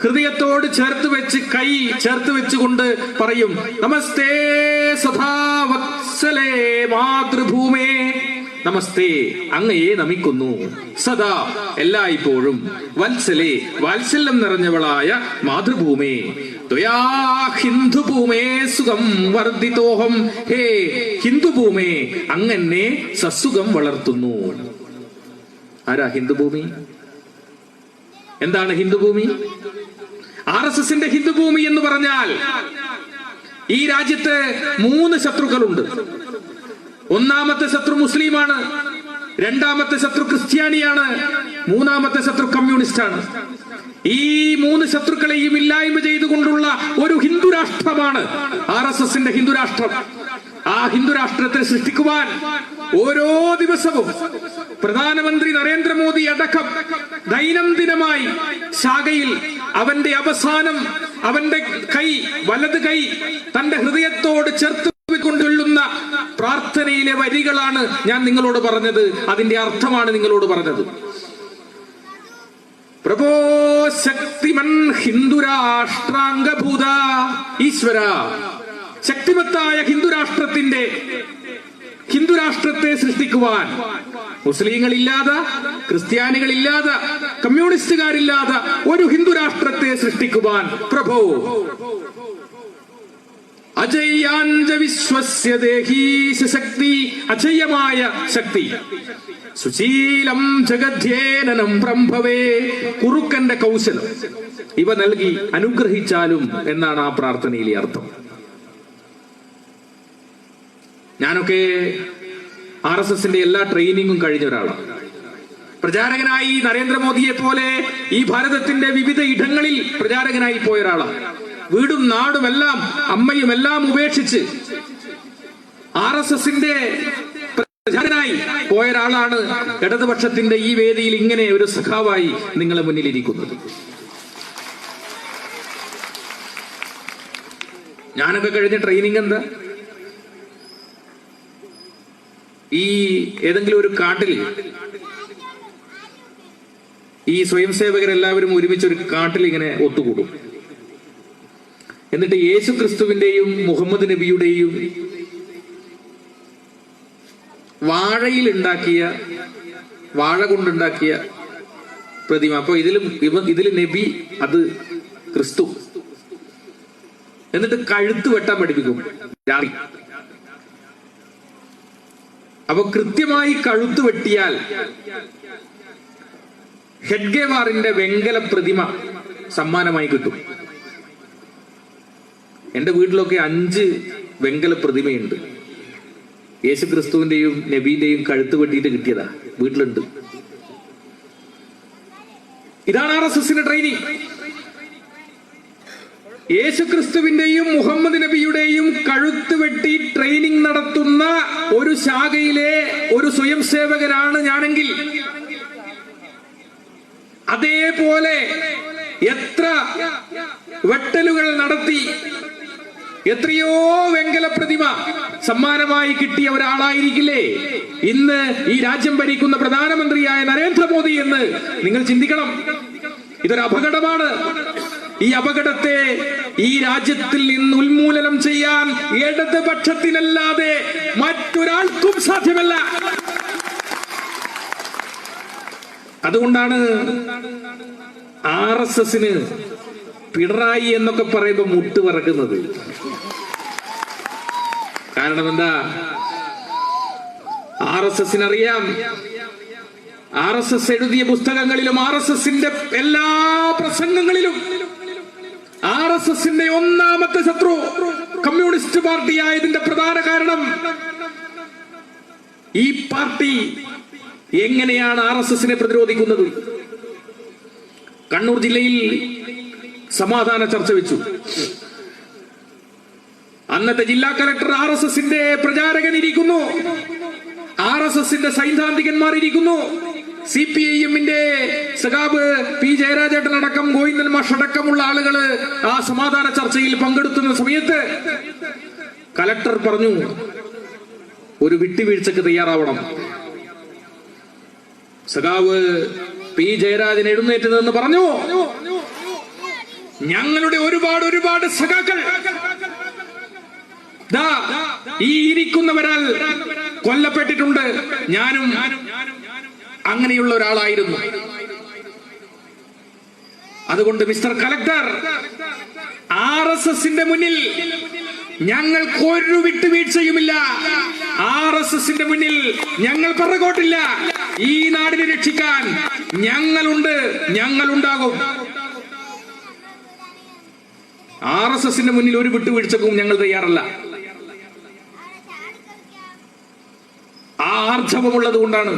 ഹൃദയത്തോട് ചേർത്ത് വെച്ച് കൈ ചേർത്ത് വെച്ചുകൊണ്ട് പറയും: നമസ്തേ സദാ വത്സലേ മാതൃഭൂമേ, നമസ്തേ അങ്ങയെ നമിക്കുന്നു, സദാ എല്ലായ്പ്പോഴും, വത്സലേ വാത്സല്യം നിറഞ്ഞവളായ മാതൃഭൂമേ, ത്വയാ ഹിന്ദുഭൂമേ സുഖം വർദ്ധിതോഹം, ഹേ ഹിന്ദുഭൂമേ അങ്ങനെ സസുഖം വളർത്തുന്നു. ആരാ ഹിന്ദുഭൂമി? എന്താണ് ഹിന്ദുഭൂമി? RSSന്റെ ഹിന്ദുഭൂമി എന്ന് പറഞ്ഞാൽ ഈ രാജ്യത്ത് 3 ശത്രുക്കളുണ്ട്. ഒന്നാമത്തെ ശത്രു മുസ്ലിമാണ്, രണ്ടാമത്തെ ശത്രു ക്രിസ്ത്യാനിയാണ്, മൂന്നാമത്തെ ശത്രു കമ്മ്യൂണിസ്റ്റാണ്. ഈ 3 ശത്രുക്കളെയും ഇല്ലായ്മ ചെയ്തുകൊണ്ടുള്ള ഒരു ഹിന്ദു രാഷ്ട്രമാണ് RSSന്റെ ഹിന്ദു രാഷ്ട്രം. ആ ഹിന്ദു രാഷ്ട്രത്തെ സൃഷ്ടിക്കുവാൻ ഓരോ ദിവസവും പ്രധാനമന്ത്രി നരേന്ദ്രമോദി അടക്കം ദൈനംദിനമായി ശാഖയിൽ അവന്റെ അവസാനം അവന്റെ വലത് കൈ തന്റെ ഹൃദയത്തോട് ചേർത്ത് കൊണ്ടുള്ള പ്രാർത്ഥനയിലെ വരികളാണ് ഞാൻ നിങ്ങളോട് പറഞ്ഞത്. അതിന്റെ അർത്ഥമാണ് നിങ്ങളോട് പറഞ്ഞത്. പ്രഭോ ശക്തിമൻ ഹിന്ദുരാഷ്ട്രാംഗഭൂത ഈശ്വര, ശക്തിമത്തായ ഹിന്ദുരാഷ്ട്രത്തെ സൃഷ്ടിക്കുവാൻ മുസ്ലിങ്ങളില്ലാതെ, ക്രിസ്ത്യാനികളില്ലാതെ, കമ്മ്യൂണിസ്റ്റുകാരില്ലാതെ ഒരു ഹിന്ദുരാഷ്ട്രത്തെ സൃഷ്ടിക്കുവാൻ പ്രഭോ അജയ്യാഞ്ച വിശ്വസ്യ ദേഹീശ ശക്തി, അജയ്യമായ ശക്തി, സുശീലം ജഗധ്യേനനം പ്രംഭവേ, കുറുക്കന്റെ കൗശലം ഇവ നൽകി അനുഗ്രഹിച്ചാലും എന്നാണ് ആ പ്രാർത്ഥനയിലെ അർത്ഥം. ഞാനൊക്കെ RSSന്റെ എല്ലാ ട്രെയിനിങ്ങും കഴിഞ്ഞ ഒരാളാണ്. പ്രചാരകനായി നരേന്ദ്രമോദിയെ പോലെ ഈ ഭാരതത്തിന്റെ വിവിധ ഇടങ്ങളിൽ പ്രചാരകനായി പോയ ഒരാളാണ്. വീടും നാടും എല്ലാം അമ്മയും എല്ലാം ഉപേക്ഷിച്ച് RSSന്റെ പ്രചാരകനായി പോയ ഒരാളാണ് ഇടതുപക്ഷത്തിന്റെ ഈ വേദിയിൽ ഇങ്ങനെ ഒരു സഖാവായി നിങ്ങളെ മുന്നിലിരിക്കുന്നത്. ഞാനൊക്കെ കഴിഞ്ഞ ട്രെയിനിങ് എന്താ, ഈ ഏതെങ്കിലും ഒരു കാട്ടിൽ ഈ സ്വയം സേവകരെല്ലാവരും ഒരുമിച്ച് ഒരു കാട്ടിൽ ഇങ്ങനെ ഒത്തുകൂടും. എന്നിട്ട് യേശു ക്രിസ്തുവിന്റെയും മുഹമ്മദ് നബിയുടെയും വാഴ കൊണ്ടുണ്ടാക്കിയ പ്രതിമ, അപ്പൊ ഇതില് നബി, അത് ക്രിസ്തു. എന്നിട്ട് കഴുത്ത് വെട്ടാൻ പഠിപ്പിക്കും രാത്രി. അപ്പൊ കൃത്യമായി കഴുത്ത് വെട്ടിയാൽ ഹെഡ്ഗേവാറിന്റെ വെങ്കല പ്രതിമ സമ്മാനമായി കിട്ടും. എന്റെ വീട്ടിലൊക്കെ 5 വെങ്കല പ്രതിമയുണ്ട്. യേശു ക്രിസ്തുവിന്റെയും നബിന്റെയും കഴുത്ത് വെട്ടിയിട്ട് കിട്ടിയതാ, വീട്ടിലുണ്ട്. ഇതാണ് RSSന്റെ ട്രെയിനിങ്. യേശു ക്രിസ്തുവിന്റെയും മുഹമ്മദ് നബിയുടെയും കഴുത്ത് വെട്ടി ട്രെയിനിങ് നടത്തുന്ന ഒരു ശാഖയിലെ ഒരു സ്വയം സേവകനാണ് ഞാനെങ്കിൽ, അതേപോലെ എത്ര വെട്ടലുകൾ നടത്തി എത്രയോ വെങ്കല പ്രതിമ സമ്മാനമായി കിട്ടിയ ഒരാളായിരിക്കില്ലേ ഇന്ന് ഈ രാജ്യം ഭരിക്കുന്ന പ്രധാനമന്ത്രിയായ നരേന്ദ്രമോദി എന്ന് നിങ്ങൾ ചിന്തിക്കണം. ഇതൊരു അപകടമാണ്. ഈ അപകടത്തെ ഈ രാജ്യത്തിൽ നിന്ന് ഉന്മൂലനം ചെയ്യാൻ ഇടതുപക്ഷത്തിനല്ലാതെ മറ്റൊരാൾക്കും സാധ്യമല്ല. അതുകൊണ്ടാണ് RSSന് പിണറായി എന്നൊക്കെ പറയുമ്പോ മുട്ട് പറക്കുന്നത്. കാരണം എന്താ, RSSന് അറിയാം, RSS എഴുതിയ പുസ്തകങ്ങളിലും RSSന്റെ എല്ലാ പ്രസംഗങ്ങളിലും RSSന്റെ ഒന്നാമത്തെ ശത്രു കമ്മ്യൂണിസ്റ്റ് പാർട്ടി ആയതിന്റെ പ്രധാന കാരണം ഈ പാർട്ടി എങ്ങനെയാണ് RSSനെ പ്രതിരോധിക്കുന്നത്. കണ്ണൂർ ജില്ലയിൽ സമാധാന ചർച്ച വെച്ചു. അന്നത്തെ ജില്ലാ കലക്ടർ RSSന്റെ പ്രചാരകൻ ഇരിക്കുന്നു, RSSന്റെ സൈദ്ധാന്തികന്മാർ ഇരിക്കുന്നു, CPIMന്റെ സഖാബ് P ജയരാജേട്ടൻ അടക്കം, ഗോവിന്ദൻ മാഷ് അടക്കമുള്ള ആളുകള് ആ സമാധാന ചർച്ചയിൽ പങ്കെടുക്കുന്ന സമയത്ത് കലക്ടർ പറഞ്ഞു, ഒരു വിട്ടുവീഴ്ചക്ക് തയ്യാറാവണം. സഖാവ് P ജയരാജൻ എഴുന്നേറ്റ് നിന്ന് പറഞ്ഞു, ഞങ്ങളുടെ ഒരുപാട് സഖാക്കൾ ഈ ഇരിക്കുന്നവരാൽ കൊല്ലപ്പെട്ടിട്ടുണ്ട്. ഞാനും അങ്ങനെയുള്ള ഒരാളായിരുന്നു. അതുകൊണ്ട് മിസ്റ്റർ കലക്ടർ, RSSന്റെ മുന്നിൽ ഞങ്ങൾക്കൊരു വിട്ടുവീഴ്ചയുമില്ല. RSSന്റെ മുന്നിൽ ഞങ്ങൾ പിറകോട്ടില്ല. ഈ നാടിനെ രക്ഷിക്കാൻ ഞങ്ങളുണ്ട്, ഞങ്ങളുണ്ടാകും. RSSന്റെ മുന്നിൽ ഒരു വിട്ടുവീഴ്ചക്കും ഞങ്ങൾ തയ്യാറല്ല. ആ ആർജവമുള്ളത് കൊണ്ടാണ്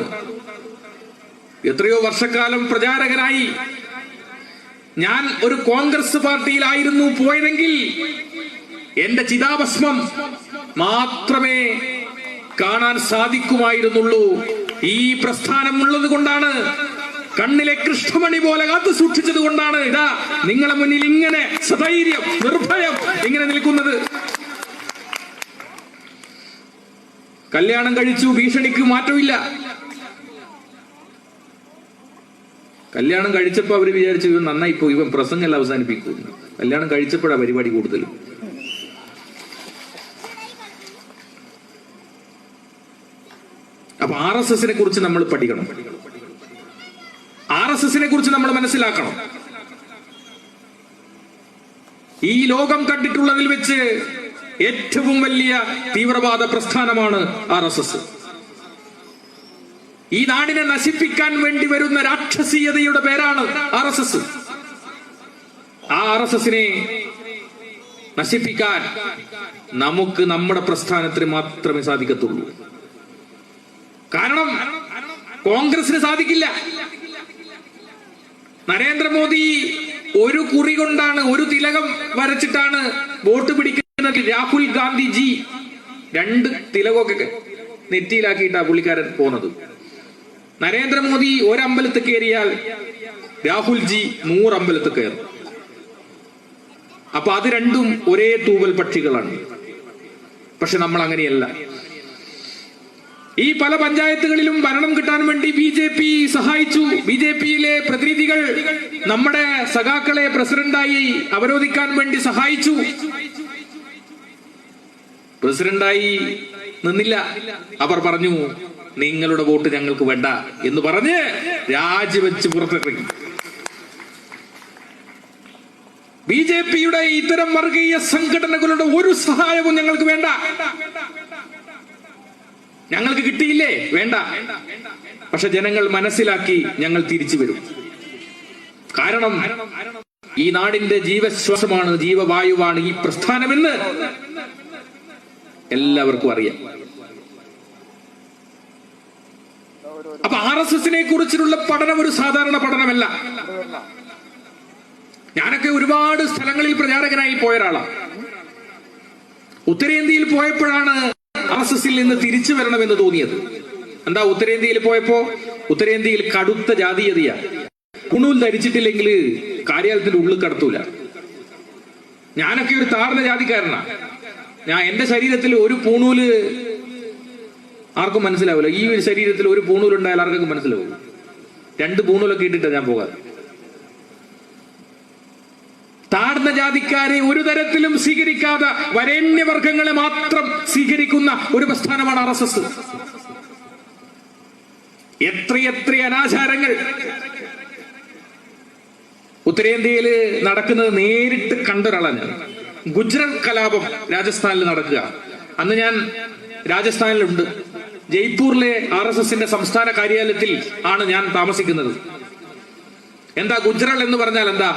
എത്രയോ വർഷക്കാലം പ്രചാരകനായി ഞാൻ ഒരു കോൺഗ്രസ് പാർട്ടിയിലായിരുന്നു പോയതെങ്കിൽ എന്റെ ചിതാഭസ്മം മാത്രമേ കാണാൻ സാധിക്കുമായിരുന്നുള്ളൂ. ഈ പ്രസ്ഥാനം ഉള്ളത് കൊണ്ടാണ്, കണ്ണിലെ കൃഷ്ണമണി പോലെ കാത്തു സൂക്ഷിച്ചത് കൊണ്ടാണ് ഇതാ നിങ്ങളെ മുന്നിൽ ഇങ്ങനെ സധൈര്യം നിർഭയം ഇങ്ങനെ നിൽക്കുന്നത്. കല്യാണം കഴിച്ചു, ഭീഷണിക്ക് മാറ്റമില്ല. കല്യാണം കഴിച്ചപ്പോ അവര് വിചാരിച്ചു ഇവൻ നന്നായി പോയി, ഇവൻ പ്രസംഗം അവസാനിപ്പിക്കും. കല്യാണം കഴിച്ചപ്പോഴാ പരിപാടി കൂടുതലും. അപ്പൊ RSSനെ കുറിച്ച് നമ്മൾ പഠിക്കണം, RSSനെ കുറിച്ച് നമ്മൾ മനസ്സിലാക്കണം. ഈ ലോകം കണ്ടിട്ടുള്ളതിൽ വെച്ച് ഏറ്റവും വലിയ തീവ്രവാദ പ്രസ്ഥാനമാണ് RSS. ഈ നാടിനെ നശിപ്പിക്കാൻ വേണ്ടി വരുന്ന രാക്ഷസീയതയുടെ പേരാണ് RSS. ആ RSSനെ നശിപ്പിക്കാൻ നമുക്ക് നമ്മുടെ പ്രസ്ഥാനത്തിന് മാത്രമേ സാധിക്കത്തുള്ളൂ. കാരണം കോൺഗ്രസിന് സാധിക്കില്ല. നരേന്ദ്രമോദി ഒരു കുറി കൊണ്ടാണ്, ഒരു തിലകം വരച്ചിട്ടാണ് വോട്ട് പിടിക്കുന്നത്. രാഹുൽ ഗാന്ധിജി 2 തിലകമൊക്കെ നെറ്റിയിലാക്കിയിട്ടാണ് പുള്ളിക്കാരൻ പോകുന്നത്. നരേന്ദ്രമോദി ഒരമ്പലത്തിൽ കയറിയാൽ രാഹുൽജി 100 അമ്പലത്തിൽ കയറും. അപ്പൊ അത് രണ്ടും ഒരേ തൂവൽ പക്ഷികളാണ്. പക്ഷെ നമ്മൾ അങ്ങനെയല്ല. ഈ പല പഞ്ചായത്തുകളിലും ഭരണം കിട്ടാൻ വേണ്ടി BJP സഹായിച്ചു. BJPയിലെ പ്രതിനിധികൾ നമ്മുടെ സഖാക്കളെ പ്രസിഡന്റായി അവരോധിക്കാൻ വേണ്ടി സഹായിച്ചു. പ്രസിഡന്റായി നിന്നില്ല. അവർ പറഞ്ഞു നിങ്ങളുടെ വോട്ട് ഞങ്ങൾക്ക് വേണ്ട എന്ന് പറഞ്ഞ് രാജിവെച്ച് പുറത്തിറങ്ങി. BJPയുടെ ഇത്തരം വർഗീയ സംഘടനകളുടെ ഒരു സഹായവും ഞങ്ങൾക്ക് വേണ്ട. ഞങ്ങൾക്ക് കിട്ടിയില്ലേ, വേണ്ട. പക്ഷെ ജനങ്ങൾ മനസ്സിലാക്കി, ഞങ്ങൾ തിരിച്ചു വരും. കാരണം ഈ നാടിന്റെ ജീവശ്വാസമാണ്, ജീവവായുവാണ് ഈ പ്രസ്ഥാനമെന്ന് എല്ലാവർക്കും അറിയാം. അപ്പൊ RSSനെ കുറിച്ചുള്ള പഠനം ഒരു സാധാരണ പഠനമല്ല. ഞാനൊക്കെ ഒരുപാട് സ്ഥലങ്ങളിൽ പ്രചാരകനായി പോയ ഒരാളാണ്. ഉത്തരേന്ത്യയിൽ പോയപ്പോഴാണ് RSSൽ നിന്ന് തിരിച്ചു വരണമെന്ന് തോന്നിയത്. എന്താ? ഉത്തരേന്ത്യയിൽ പോയപ്പോ ഉത്തരേന്ത്യയിൽ കടുത്ത ജാതീയതയാ. പുണൂൽ ധരിച്ചിട്ടില്ലെങ്കിൽ കാര്യാലയത്തിന്റെ ഉള്ളിൽ കടത്തൂല. ഞാനൊക്കെ ഒരു താഴ്ന്ന ജാതിക്കാരനാ. എന്റെ ശരീരത്തിൽ ഒരു പൂണൂല് ആർക്കും മനസ്സിലാവില്ല. ഈ ഒരു ശരീരത്തിൽ ഒരു പൂണൂലുണ്ടായാൽ ആർക്കും മനസ്സിലാവും. 2 പൂണൂലൊക്കെ ഇട്ടിട്ടാ ഞാൻ പോകാറ്. താഴ്ന്ന ജാതിക്കാരെ ഒരു തരത്തിലും സ്വീകരിക്കാതെ വരേണ്യവർഗങ്ങളെ മാത്രം സ്വീകരിക്കുന്ന ഒരു പ്രസ്ഥാനമാണ് RSS. എത്രയെത്ര അനാചാരങ്ങൾ ഉത്തരേന്ത്യയിൽ നടക്കുന്നത് നേരിട്ട് കണ്ടൊരാളാണ് ഞാൻ. ഗുജറൽ കലാപം രാജസ്ഥാനിൽ നടക്കുക. അന്ന് ഞാൻ രാജസ്ഥാനിലുണ്ട്. ജയ്പൂരിലെ RSSന്റെ സംസ്ഥാന കാര്യാലയത്തിൽ ആണ് ഞാൻ താമസിക്കുന്നത്. എന്താ ഗുജറൽ എന്ന് പറഞ്ഞാൽ എന്താ?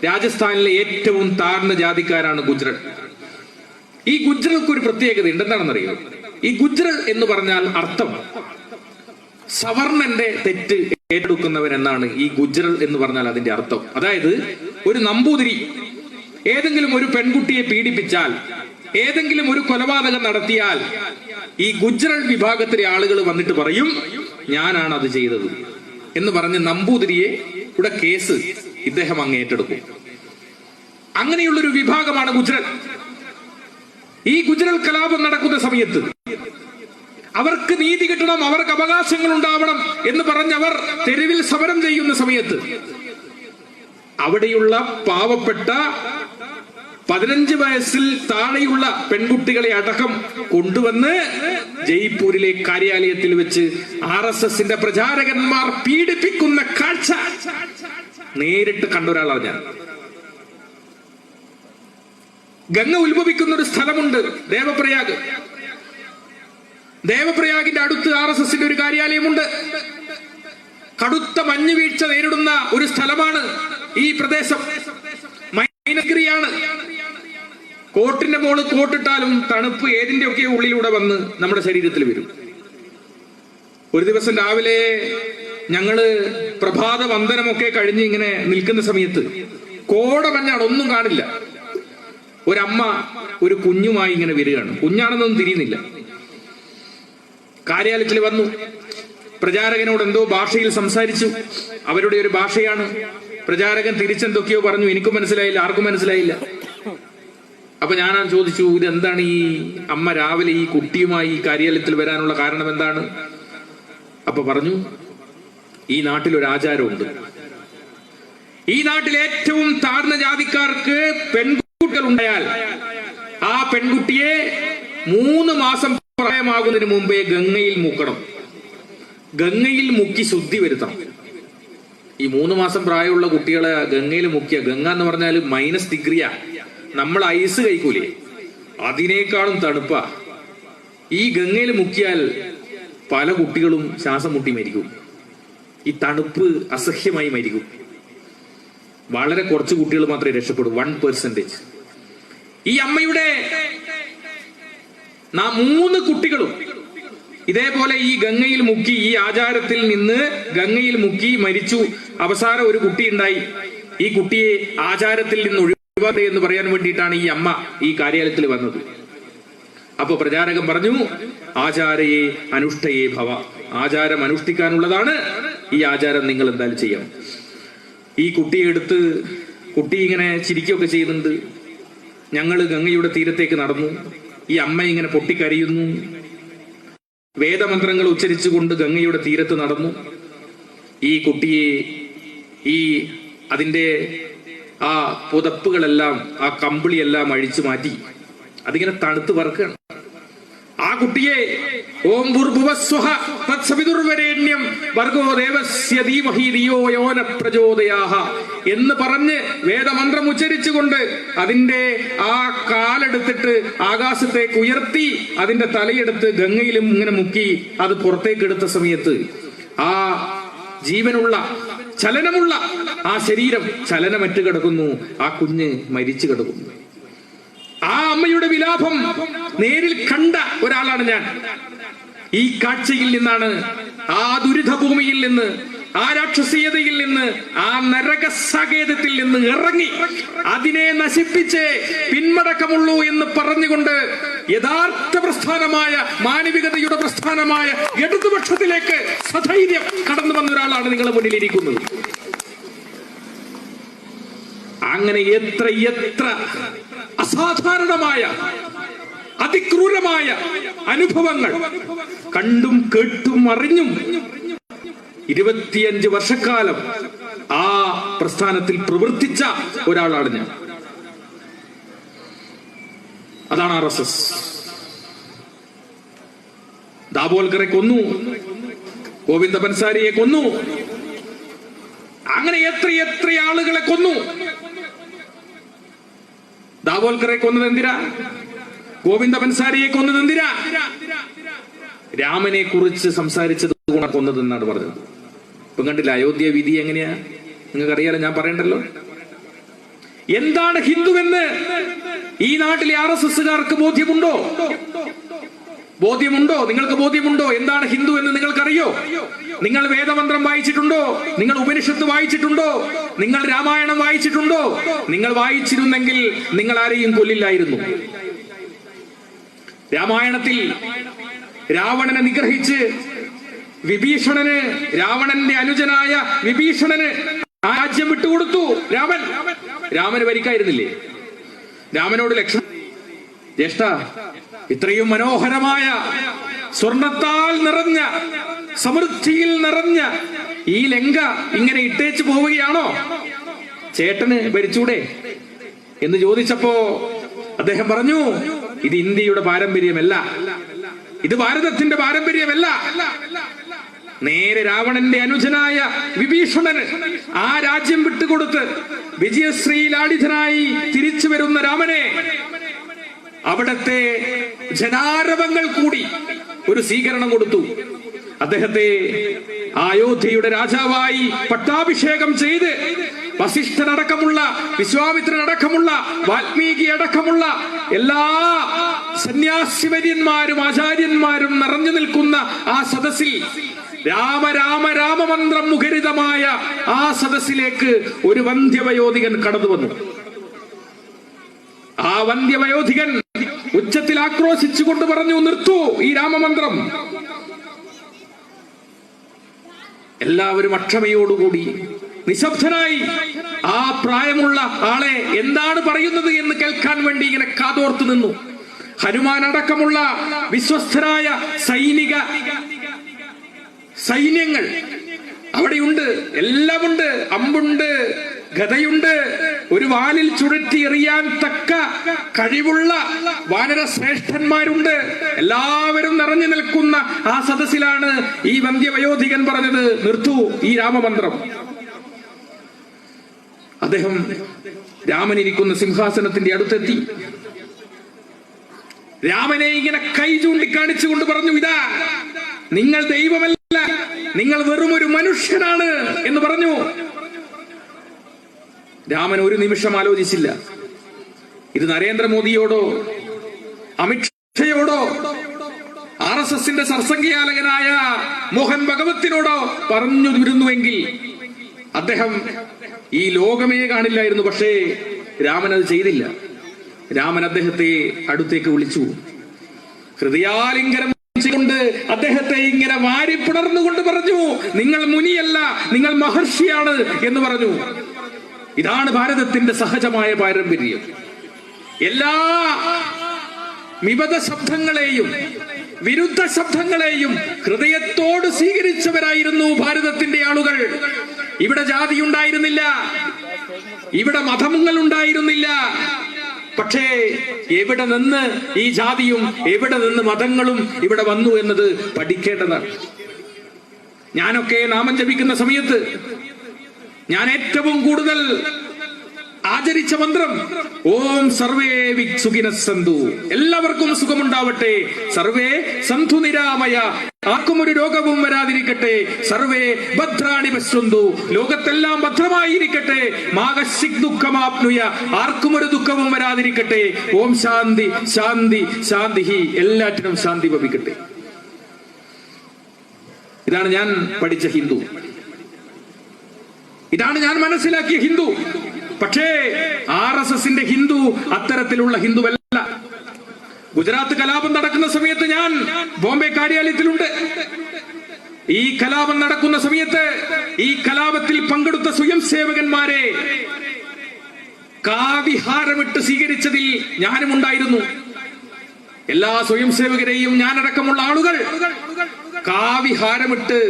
രാജസ്ഥാനിലെ ഏറ്റവും താഴ്ന്ന ജാതിക്കാരാണ് ഗുജറൽ. ഈ ഗുജറൽക്ക് ഒരു പ്രത്യേകത ഉണ്ട്. എന്താണെന്നറിയോ? ഈ ഗുജറൽ എന്ന് പറഞ്ഞാൽ അർത്ഥം സവർണന്റെ തെറ്റ് ഏറ്റെടുക്കുന്നവൻ എന്നാണ് ഈ ഗുജറൽ എന്ന് പറഞ്ഞാൽ അതിന്റെ അർത്ഥം. അതായത് ഒരു നമ്പൂതിരി ഏതെങ്കിലും ഒരു പെൺകുട്ടിയെ പീഡിപ്പിച്ചാൽ, ഏതെങ്കിലും ഒരു കൊലപാതകം നടത്തിയാൽ ഈ ഗുജറൽ വിഭാഗത്തിലെ ആളുകൾ വന്നിട്ട് പറയും ഞാനാണ് അത് ചെയ്തത് എന്ന് പറഞ്ഞ് നമ്പൂതിരിയെ ഇവിടെ കേസ് ഇദ്ദേഹം അങ്ങ് ഏറ്റെടുക്കും. അങ്ങനെയുള്ളൊരു വിഭാഗമാണ് ഗുജറൽ. ഈ ഗുജറൽ കലാപം നടക്കുന്ന സമയത്ത് അവർക്ക് നീതി കിട്ടണം, അവർക്ക് അവകാശങ്ങൾ ഉണ്ടാവണം എന്ന് പറഞ്ഞവർ തെരുവിൽ സമരം ചെയ്യുന്ന സമയത്ത് അവിടെയുള്ള പാവപ്പെട്ട 15 വയസ്സിൽ താഴെയുള്ള പെൺകുട്ടികളെ അടക്കം കൊണ്ടുവന്ന് ജയ്പൂരിലെ കാര്യാലയത്തിൽ വെച്ച് RSSന്റെ പ്രചാരകന്മാർ പീഡിപ്പിക്കുന്ന കാഴ്ച നേരിട്ട് കണ്ടൊരാളാണ് ഞാൻ. ഗംഗ ഉത്ഭവിക്കുന്ന ഒരു സ്ഥലമുണ്ട്, ദേവപ്രയാഗ്. ദേവപ്രയാഗിന്റെ അടുത്ത് RSSന്റെ ഒരു കാര്യാലയമുണ്ട്. കടുത്ത മഞ്ഞുവീഴ്ച നേരിടുന്ന ഒരു സ്ഥലമാണ് ഈ പ്രദേശം. മൈനഗിരിയാണ്. കോട്ടിന്റെ മോള് കോട്ടിട്ടാലും തണുപ്പ് ഏതിന്റെയൊക്കെ ഉള്ളിലൂടെ വന്ന് നമ്മുടെ ശരീരത്തിൽ വരും. ഒരു ദിവസം രാവിലെ ഞങ്ങള് പ്രഭാത വന്ദനമൊക്കെ കഴിഞ്ഞ് ഇങ്ങനെ നിൽക്കുന്ന സമയത്ത് കോട മഞ്ഞാണ്, ഒന്നും കാണില്ല. ഒരമ്മ ഒരു കുഞ്ഞുമായി ഇങ്ങനെ വരികയാണ്. കുഞ്ഞാണെന്നൊന്നും തിരിയുന്നില്ല. കാര്യാലയത്തിൽ വന്നു. പ്രചാരകനോട് എന്തോ ഭാഷയിൽ സംസാരിച്ചു. അവരുടെ ഒരു ഭാഷയാണ്. പ്രചാരകൻ തിരിച്ചെന്തൊക്കെയോ പറഞ്ഞു. എനിക്കും മനസ്സിലായില്ല, ആർക്കും മനസ്സിലായില്ല. അപ്പൊ ഞാൻ ചോദിച്ചു, ഇതെന്താണ് ഈ അമ്മ രാവിലെ ഈ കുട്ടിയുമായി ഈ കാര്യാലയത്തിൽ വരാനുള്ള കാരണം എന്താണ്? അപ്പൊ പറഞ്ഞു, ഈ നാട്ടിലൊരു ആചാരമുണ്ട്. ഈ നാട്ടിൽ ഏറ്റവും താഴ്ന്ന ജാതിക്കാർക്ക് പെൺകുട്ടികൾ ഉണ്ടായാൽ ആ പെൺകുട്ടിയെ 3 മാസം പ്രായമാകുന്നതിന് മുമ്പേ ഗംഗയിൽ മുക്കണം. ഗംഗയിൽ മുക്കി ശുദ്ധി വരുത്തണം. ഈ 3 മാസം പ്രായമുള്ള കുട്ടികളെ ഗംഗയിൽ മുക്കിയ, ഗംഗ എന്ന് പറഞ്ഞാൽ -ഡിഗ്രിയാ. നമ്മൾ ഐസ് കഴിക്കൂലേ, അതിനേക്കാളും തണുപ്പാ. ഈ ഗംഗയിൽ മുക്കിയാൽ പല കുട്ടികളും ശ്വാസം മുട്ടി മരിക്കും. ഈ തണുപ്പ് അസഹ്യമായി മരിക്കും. വളരെ കുറച്ച് കുട്ടികൾ മാത്രമേ രക്ഷപ്പെടൂ, 1%. ഈ അമ്മയുടെ 3 കുട്ടികളും ഇതേപോലെ ഈ ഗംഗയിൽ മുക്കി, ഈ ആചാരത്തിൽ നിന്ന് ഗംഗയിൽ മുക്കി മരിച്ചു. അവസാനം ഒരു കുട്ടി ഉണ്ടായി. ഈ കുട്ടിയെ ആചാരത്തിൽ നിന്ന് ഒഴിവാക്കുക എന്ന് പറയാൻ വേണ്ടിയിട്ടാണ് ഈ അമ്മ ഈ കാര്യാലയത്തിൽ വന്നത്. അപ്പൊ പ്രചാരകൻ പറഞ്ഞു, ആചാരയെ അനുഷ്ഠയേ ഭവ. ആചാരം അനുഷ്ഠിക്കാനുള്ളതാണ്. ഈ ആചാരം നിങ്ങൾ എന്തായാലും ചെയ്യണം. ഈ കുട്ടിയെ എടുത്ത് കുട്ടി ഇങ്ങനെ ചിരിക്കുകയൊക്കെ ചെയ്യുന്നുണ്ട്. ഞങ്ങൾ ഗംഗയുടെ തീരത്തേക്ക് നടന്നു. ഈ അമ്മ ഇങ്ങനെ പൊട്ടിക്കരയുന്നു. വേദമന്ത്രങ്ങൾ ഉച്ചരിച്ചുകൊണ്ട് ഗംഗയുടെ തീരത്ത് നടന്നു. ഈ കുട്ടിയെ അതിന്റെ ആ പുതപ്പുകളെല്ലാം, ആ കമ്പിളിയെല്ലാം അഴിച്ചു മാറ്റി. അതിങ്ങനെ തണുത്ത് പറക്കുകയാണ്. ആ കുട്ടിയെ ഓം ഭൂർഭുവസ്വഃ തത്സവിതുർവരേണ്യം ഭർഗോ ദേവസ്യ ധീമഹി ധിയോ യോ ന പ്രചോദയാഃ എന്ന് പറഞ്ഞ് വേദമന്ത്രം ഉച്ചരിച്ചുകൊണ്ട് അതിന്റെ ആ കാലെടുത്തിട്ട് ആകാശത്തേക്ക് ഉയർത്തി അതിന്റെ തലയെടുത്ത് ഗംഗയിലും ഇങ്ങനെ മുക്കി അത് പുറത്തേക്ക് എടുത്ത സമയത്ത് ആ ജീവനുള്ള ചലനമുള്ള ആ ശരീരം ചലനമറ്റ് കിടക്കുന്നു. ആ കുഞ്ഞ് മരിച്ചു കിടക്കുന്നു. ആ അമ്മയുടെ വിലാപം നേരിൽ കണ്ട ഒരാളാണ് ഞാൻ. ഈ കാഴ്ചയിൽ നിന്നാണ്, ആ ദുരിതഭൂമിയിൽ നിന്ന്, ആ രാക്ഷസീയതയിൽ നിന്ന്, ആ നരകസാകേതത്തിൽ നിന്ന് ഇറങ്ങി അതിനെ നശിപ്പിച്ച് പിന്മടക്കമുള്ളൂ എന്ന് പറഞ്ഞുകൊണ്ട് യഥാർത്ഥ പ്രസ്ഥാനമായ, മാനവികതയുടെ പ്രസ്ഥാനമായ ഇടതുപക്ഷത്തിലേക്ക് സധൈര്യം കടന്നു വന്ന ഒരാളാണ് നിങ്ങളുടെ മുന്നിലിരിക്കുന്നത്. അങ്ങനെ എത്ര അസാധാരണമായ അതിക്രൂരമായ അനുഭവങ്ങൾ കണ്ടും കേട്ടും അറിഞ്ഞും 25 വർഷക്കാലം ആ പ്രസ്ഥാനത്തിൽ പ്രവർത്തിച്ച ഒരാളാണ് ഞാൻ. അതാണ് RSS. ദാബോൽക്കറെ കൊന്നു, ഗോവിന്ദ പൻസാരിയെ കൊന്നു, അങ്ങനെ എത്ര ആളുകളെ കൊന്നു. ദാബോൽക്കറെ കൊന്നത് എന്തിനാ? ഗോവിന്ദ പൻസാരിയെ കൊന്നത് എന്തിനാ? രാമനെ കുറിച്ച് സംസാരിച്ചത് കൊണ്ടാണ് കൊന്നതെന്നാണ് പറഞ്ഞത്. ഇപ്പം കണ്ടില്ല അയോധ്യ വിധി എങ്ങനെയാ? നിങ്ങൾക്കറിയാലോ, ഞാൻ പറയണ്ടല്ലോ. എന്താണ് ഹിന്ദുവെന്ന് ഈ നാട്ടിലെ RSSകാർക്ക് ബോധ്യമുണ്ടോ? നിങ്ങൾക്ക് ബോധ്യമുണ്ടോ? എന്താണ് ഹിന്ദു എന്ന് നിങ്ങൾക്കറിയോ? നിങ്ങൾ വേദമന്ത്രം വായിച്ചിട്ടുണ്ടോ? നിങ്ങൾ ഉപനിഷത്ത് വായിച്ചിട്ടുണ്ടോ? നിങ്ങൾ രാമായണം വായിച്ചിട്ടുണ്ടോ? നിങ്ങൾ വായിച്ചിരുന്നെങ്കിൽ നിങ്ങൾ ആരെയും കൊല്ലില്ലായിരുന്നു. രാമായണത്തിൽ രാവണനെ നിഗ്രഹിച്ച് വിഭീഷണന്, രാവണന്റെ അനുജനായ വിഭീഷണന് ആ രാജ്യം വിട്ടുകൊടുത്തു രാമന് ഭരിക്കായിരുന്നില്ലേ? രാമനോട് ലക്ഷ്മണൻ, ജ്യേഷ്ഠ, ഇത്രയും മനോഹരമായ സ്വർണത്താൽ നിറഞ്ഞ, സമൃദ്ധിയിൽ നിറഞ്ഞ ഈ ലങ്ക ഇങ്ങനെ ഇട്ടേച്ചു പോവുകയാണോ? ചേട്ടന് ഭരിച്ചൂടെ എന്ന് ചോദിച്ചപ്പോ അദ്ദേഹം പറഞ്ഞു, ഇത് ഇന്ത്യയുടെ പാരമ്പര്യമല്ല, ഇത് ഭാരതത്തിന്റെ പാരമ്പര്യമല്ല. നേരെ രാവണന്റെ അനുജനായ വിഭീഷണന് ആ രാജ്യം വിട്ടുകൊടുത്ത് വിജയശ്രീലാളിതനായി തിരിച്ചു വരുന്ന രാമനെ അവിടത്തെ ജനാരവങ്ങൾ കൂടി ഒരു സ്വീകരണം കൊടുത്തു. അദ്ദേഹത്തെ അയോധ്യയുടെ രാജാവായി പട്ടാഭിഷേകം ചെയ്ത് വസിഷ്ഠനടക്കമുള്ള, വിശ്വാമിത്രനടക്കമുള്ള, വാൽമീകി അടക്കമുള്ള എല്ലാ സന്യാസിവര്യന്മാരും ആചാര്യന്മാരും നിറഞ്ഞു നിൽക്കുന്ന ആ സദസ്സിൽ, രാമ രാമ രാമമന്ത്രം മുഖരിതമായ ആ സദസ്സിലേക്ക് ഒരു വന്ധ്യവയോധികൻ കടന്നു വന്നു. ആ വന്ധ്യവയോധികൻ ഉച്ചത്തിൽ ആക്രോശിച്ചുകൊണ്ട് പറഞ്ഞു, നിർത്തൂ ഈ രാമമന്ത്രം. എല്ലാവരും അക്ഷമയോടുകൂടി നിശബ്ദനായി ആ പ്രായമുള്ള ആളെ എന്താണ് പറയുന്നത് എന്ന് കേൾക്കാൻ വേണ്ടി ഇങ്ങനെ കാതോർത്തു നിന്നു. ഹനുമാൻ അടക്കമുള്ള വിശ്വസ്തരായ സൈന്യങ്ങൾ അവിടെയുണ്ട്, എല്ലാമുണ്ട്. അമ്പുണ്ട്, ഗദയുണ്ട്, ഒരു വാലിൽ ചുഴറ്റി എറിയാൻ തക്ക കഴിവുള്ള വാനര ശ്രേഷ്ഠന്മാരുണ്ട്. എല്ലാവരും നിറഞ്ഞു നിൽക്കുന്ന ആ സദസ്സിലാണ് ഈ വന്ധ്യവയോധികൻ പറഞ്ഞത്, നിർത്തൂ ഈ രാമമന്ത്രം. അദ്ദേഹം രാമനിരിക്കുന്ന സിംഹാസനത്തിന്റെ അടുത്തെത്തി. രാമനെ ഇങ്ങനെ കൈ ചൂണ്ടിക്കാണിച്ചുകൊണ്ട് പറഞ്ഞു, ഇതാ നിങ്ങൾ ദൈവമല്ല, നിങ്ങൾ വെറും ഒരു മനുഷ്യനാണ് എന്ന് പറഞ്ഞു. രാമൻ ഒരു നിമിഷം ആലോചിച്ചില്ല. ഇത് നരേന്ദ്രമോദിയോടോ അമിത്ഷയോടോ RSSന്റെ സർസംഘചാലകനായ മോഹൻ ഭഗവത്തിനോടോ പറഞ്ഞു വരുന്നുവെങ്കിൽ അദ്ദേഹം ഈ ലോകമേ കാണില്ലായിരുന്നു. പക്ഷേ രാമൻ അത് ചെയ്തില്ല. രാമൻ അദ്ദേഹത്തെ അടുത്തേക്ക് വിളിച്ചു. ഹൃദയാലിംഗനം കൊണ്ട് അദ്ദേഹത്തെ ഇങ്ങനെ വാരിപ്പിളർന്നുകൊണ്ട് പറഞ്ഞു, നിങ്ങൾ മുനിയല്ല, നിങ്ങൾ മഹർഷിയാണ് എന്ന് പറഞ്ഞു. ഇതാണ് ഭാരതത്തിന്റെ സഹജമായ പാരമ്പര്യം. എല്ലാ വിമത ശബ്ദങ്ങളെയും വിരുദ്ധ ശബ്ദങ്ങളെയും ഹൃദയത്തോട് സ്വീകരിച്ചവരായിരുന്നു ഭാരതത്തിന്റെ ആളുകൾ. ഇവിടെ ജാതി ഉണ്ടായിരുന്നില്ല, ഇവിടെ മതങ്ങൾ ഉണ്ടായിരുന്നില്ല. പക്ഷേ എവിടെ നിന്ന് ഈ ജാതിയും എവിടെ നിന്ന് മതങ്ങളും ഇവിടെ വന്നു എന്നത് പഠിക്കേണ്ടതാണ്. ഞാനൊക്കെ നാമം ജപിക്കുന്ന സമയത്ത് ഞാൻ ഏറ്റവും കൂടുതൽ ആചരിച്ച മന്ത്രം ഓം സർവേ സുഖിനസ്സന്തു, എല്ലാവർക്കും സുഖമുണ്ടാവട്ടെ, സർവേ സന്തു നിരാമയ, ആർക്കും ഒരു രോഗവും വരാതിരിക്കട്ടെ, സർവേ ഭദ്രാണി പശ്യന്തു, ലോകത്തെല്ലാം ഭദ്രമായിരിക്കട്ടെ, മാഗശിക് ദുഃഖമാപ്നുയ, ആർക്കും ഒരു ദുഃഖവും വരാതിരിക്കട്ടെ, ഓം ശാന്തി ശാന്തി ശാന്തി, എല്ലാറ്റിനും ശാന്തി ഭവിക്കട്ടെ. ഇതാണ് ഞാൻ പഠിച്ച ഹിന്ദു, ഇതാണ് ഞാൻ മനസ്സിലാക്കിയ ഹിന്ദു. പക്ഷേ RSSന്റെ ഹിന്ദു അത്തരത്തിലുള്ള ഹിന്ദുവല്ല. ഗുജറാത്ത് കലാപം നടക്കുന്ന സമയത്ത് ഞാൻ ബോംബെ കാര്യാലയത്തിലുണ്ട്. ഈ കലാപം നടക്കുന്ന സമയത്ത് ഈ കലാപത്തിൽ പങ്കെടുത്ത സ്വയം സേവകന്മാരെ കാവിഹാരമിട്ട് സ്വീകരിച്ചതിൽ ഞാനും ഉണ്ടായിരുന്നു. എല്ലാ സ്വയം സേവകരെയും ഞാനടക്കമുള്ള ആളുകൾ കാവിഹാരമിട്ട്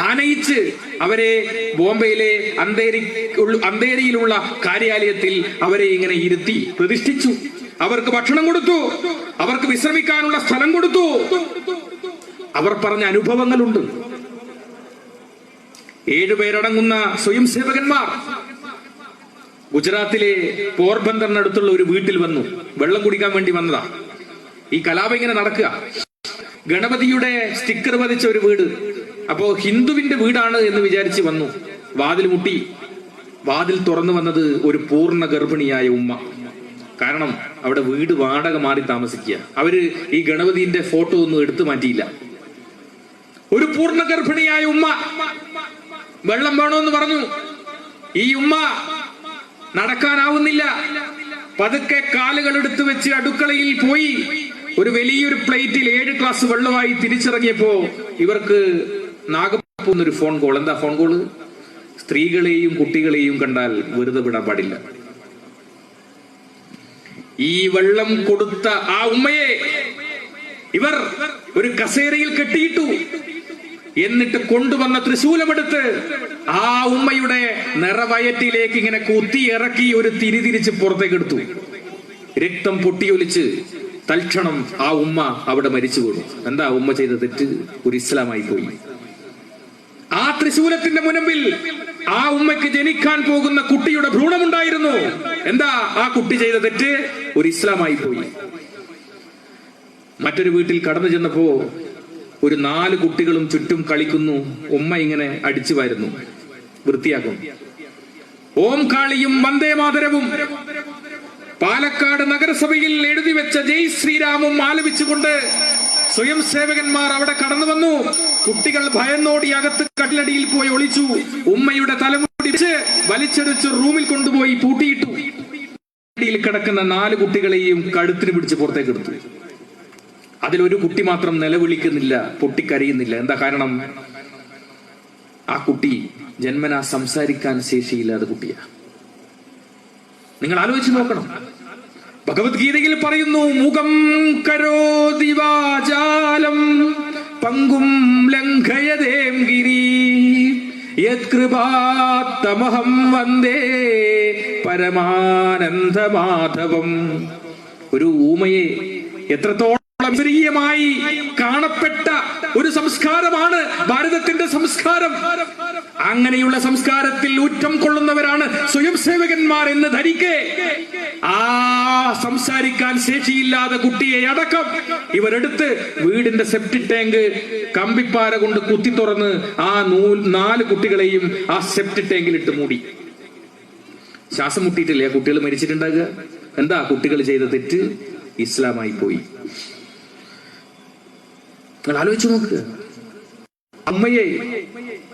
ആനയിച്ച് അവരെ ബോംബെയിലെ അന്തേരിയിലുള്ള കാര്യാലയത്തിൽ അവരെ ഇങ്ങനെ ഇരുത്തി പ്രതിഷ്ഠിച്ചു. അവർക്ക് ഭക്ഷണം കൊടുത്തു, അവർക്ക് വിശ്രമിക്കാനുള്ള സ്ഥലം കൊടുത്തു. അവർ പറഞ്ഞ അനുഭവങ്ങളുണ്ട്. 7 പേരടങ്ങുന്ന സ്വയം സേവകന്മാർ ഗുജറാത്തിലെ പോർബന്തറിനടുത്തുള്ള ഒരു വീട്ടിൽ വന്നു. വെള്ളം കുടിക്കാൻ വേണ്ടി വന്നതാ. ഈ കലാപം ഇങ്ങനെ നടക്കുക. ഗണപതിയുടെ സ്റ്റിക്കർ പതിച്ച ഒരു വീട്. അപ്പോ ഹിന്ദുവിന്റെ വീടാണ് എന്ന് വിചാരിച്ച് വന്നു. വാതിൽ മുട്ടി. വാതിൽ തുറന്നു വന്നത് ഒരു പൂർണ്ണ ഗർഭിണിയായ ഉമ്മ. കാരണം അവിടെ വീട് വാടക മാറി താമസിക്കുക. അവര് ഈ ഗണപതിന്റെ ഫോട്ടോ ഒന്നും എടുത്തു മാറ്റിയില്ല. ഒരു പൂർണ്ണ ഗർഭിണിയായ ഉമ്മ വെള്ളം വേണമെന്ന് പറഞ്ഞു. ഈ ഉമ്മ നടക്കാനാവുന്നില്ല. പതുക്കെ കാലുകൾ എടുത്തു വെച്ച് അടുക്കളയിൽ പോയി ഒരു വലിയൊരു പ്ലേറ്റിൽ 7 ഗ്ലാസ് വെള്ളമായി തിരിച്ചിറങ്ങിയപ്പോ ഇവർക്ക് നാഗപ്പൂന്നൊരു ഫോൺ കോൾ. എന്താ ഫോൺ കോള്? സ്ത്രീകളെയും കുട്ടികളെയും കണ്ടാൽ വെറുതെ വിടാൻ പാടില്ല. ഈ വെള്ളം കൊടുത്ത ആ ഉമ്മയെ ഇവർ ഒരു കസേരയിൽ കെട്ടിയിട്ടു. എന്നിട്ട് കൊണ്ടുവന്ന ത്രിശൂലമെടുത്ത് ആ ഉമ്മയുടെ നിറവയറ്റിലേക്ക് ഇങ്ങനെ കുത്തി ഇറക്കി ഒരു തിരിച്ച് പുറത്തേക്ക് എടുത്തു. രക്തം പൊട്ടിയൊലിച്ച് തൽക്ഷണം ആ ഉമ്മ അവിടെ മരിച്ചു വീണു. എന്താ ഉമ്മ ചെയ്ത തെറ്റ്? ഒരു ഇസ്ലാമായി പോയി. ആ ത്രിശൂലത്തിന്റെ മുൻപിൽ ആ ഉമ്മയ്ക്ക് ജനിക്കാൻ പോകുന്ന കുട്ടിയുടെ ഭ്രൂണമുണ്ടായിരുന്നു. എന്താ ആ കുട്ടി ചെയ്ത തെറ്റ്? ഒരു ഇസ്ലാമായി പോയി. മറ്റൊരു വീട്ടിൽ കടന്നു ചെന്നപ്പോ ഒരു 4 കുട്ടികളും ചുറ്റും കളിക്കുന്നു. ഉമ്മ ഇങ്ങനെ അടിച്ചു വരുന്നു, വൃത്തിയാക്കും. ഓം കാളിയും വന്ദേ മാതരവും പാലക്കാട് നഗരസഭയിൽ എഴുതി വെച്ച ജയ് ശ്രീരാമും ആലപിച്ചുകൊണ്ട് സ്വയം സേവകന്മാർ അവിടെ കടന്നു വന്നു. കുട്ടികൾ ഭയന്നോടി അകത്ത് കട്ടിലടിയിൽ പോയി ഒളിച്ചു. ഉമ്മയുടെ തലമുടി വലിച്ചെടുത്ത് റൂമിൽ കൊണ്ടുപോയി പൂട്ടിയിട്ടു. ിൽ കിടക്കുന്ന 4 കുട്ടികളെയും കഴുത്തിന് പിടിച്ച് പുറത്തേക്ക് എടുത്തു. അതിലൊരു കുട്ടി മാത്രം നിലവിളിക്കുന്നില്ല, പൊട്ടിക്കരയുന്നില്ല. എന്താ കാരണം? ആ കുട്ടി ജന്മനാ സംസാരിക്കാൻ ശേഷിയില്ലാത്ത കുട്ടിയാ. നിങ്ങൾ ആലോചിച്ച് നോക്കണം. ഭഗവത്ഗീതയിൽ പറയുന്നു, മുഖം കരോതി വാചാലം പങ്കും ലംഘയതേം ഗിരി യത്കൃപാത്തമഹം വന്ദേ പരമാനന്ദമാധവം. ഒരു ഊമയെ എത്രത്തോളം മായി കാണപ്പെട്ട ഒരു സംസ്കാരമാണ് ഭാരതത്തിന്റെ സംസ്കാരം. അങ്ങനെയുള്ള സംസ്കാരത്തിൽ ഊറ്റം കൊള്ളുന്നവരാണ് സ്വയം സേവകന്മാർ എന്ന് ധരിക്കേ ആ സംസാരിക്കാൻ ശേഷിയില്ലാത്ത കുട്ടിയെ അടക്കം ഇവരെടുത്ത് വീടിന്റെ സെപ്റ്റിക് ടാങ്ക് കമ്പിപ്പാര കൊണ്ട് കുത്തി തുറന്ന് ആ 4 കുട്ടികളെയും ആ സെപ്റ്റിക് ടാങ്കിൽ ഇട്ട് മൂടി. ശ്വാസം മുട്ടിയിട്ടില്ലേ ആ കുട്ടികൾ മരിച്ചിട്ടുണ്ടാകുക? എന്താ കുട്ടികൾ ചെയ്ത തെറ്റ്? ഇസ്ലാമായി പോയി. നിങ്ങൾ ആലോചിച്ച് നോക്കുക. അമ്മയെ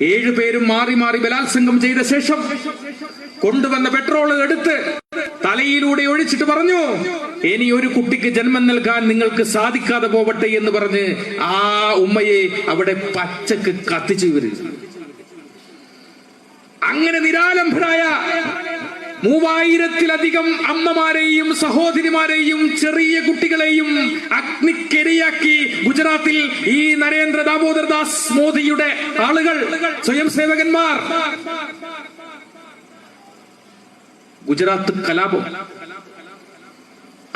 7 പേരും മാറി മാറി ബലാത്സംഗം ചെയ്ത ശേഷം കൊണ്ടുവന്ന പെട്രോൾ എടുത്ത് തലയിലൂടെ ഒഴിച്ചിട്ട് പറഞ്ഞു, ഇനി ഒരു കുട്ടിക്ക് ജന്മം നൽകാൻ നിങ്ങൾക്ക് സാധിക്കാതെ പോവട്ടെ എന്ന് പറഞ്ഞ് ആ ഉമ്മയെ അവിടെ പച്ചക്ക് കത്തിച്ചു ഇവര്. അങ്ങനെ നിരാലംബരായ 3000-ലധികം അമ്മമാരെയും സഹോദരിമാരെയും ചെറിയ കുട്ടികളെയും അഗ്നിക്കിരയാക്കി ഗുജറാത്തിൽ ഈ നരേന്ദ്ര ദാമോദർ ദാസ് മോദിയുടെ ആളുകൾ, സ്വയം സേവകന്മാർ. ഗുജറാത്ത് കലാപം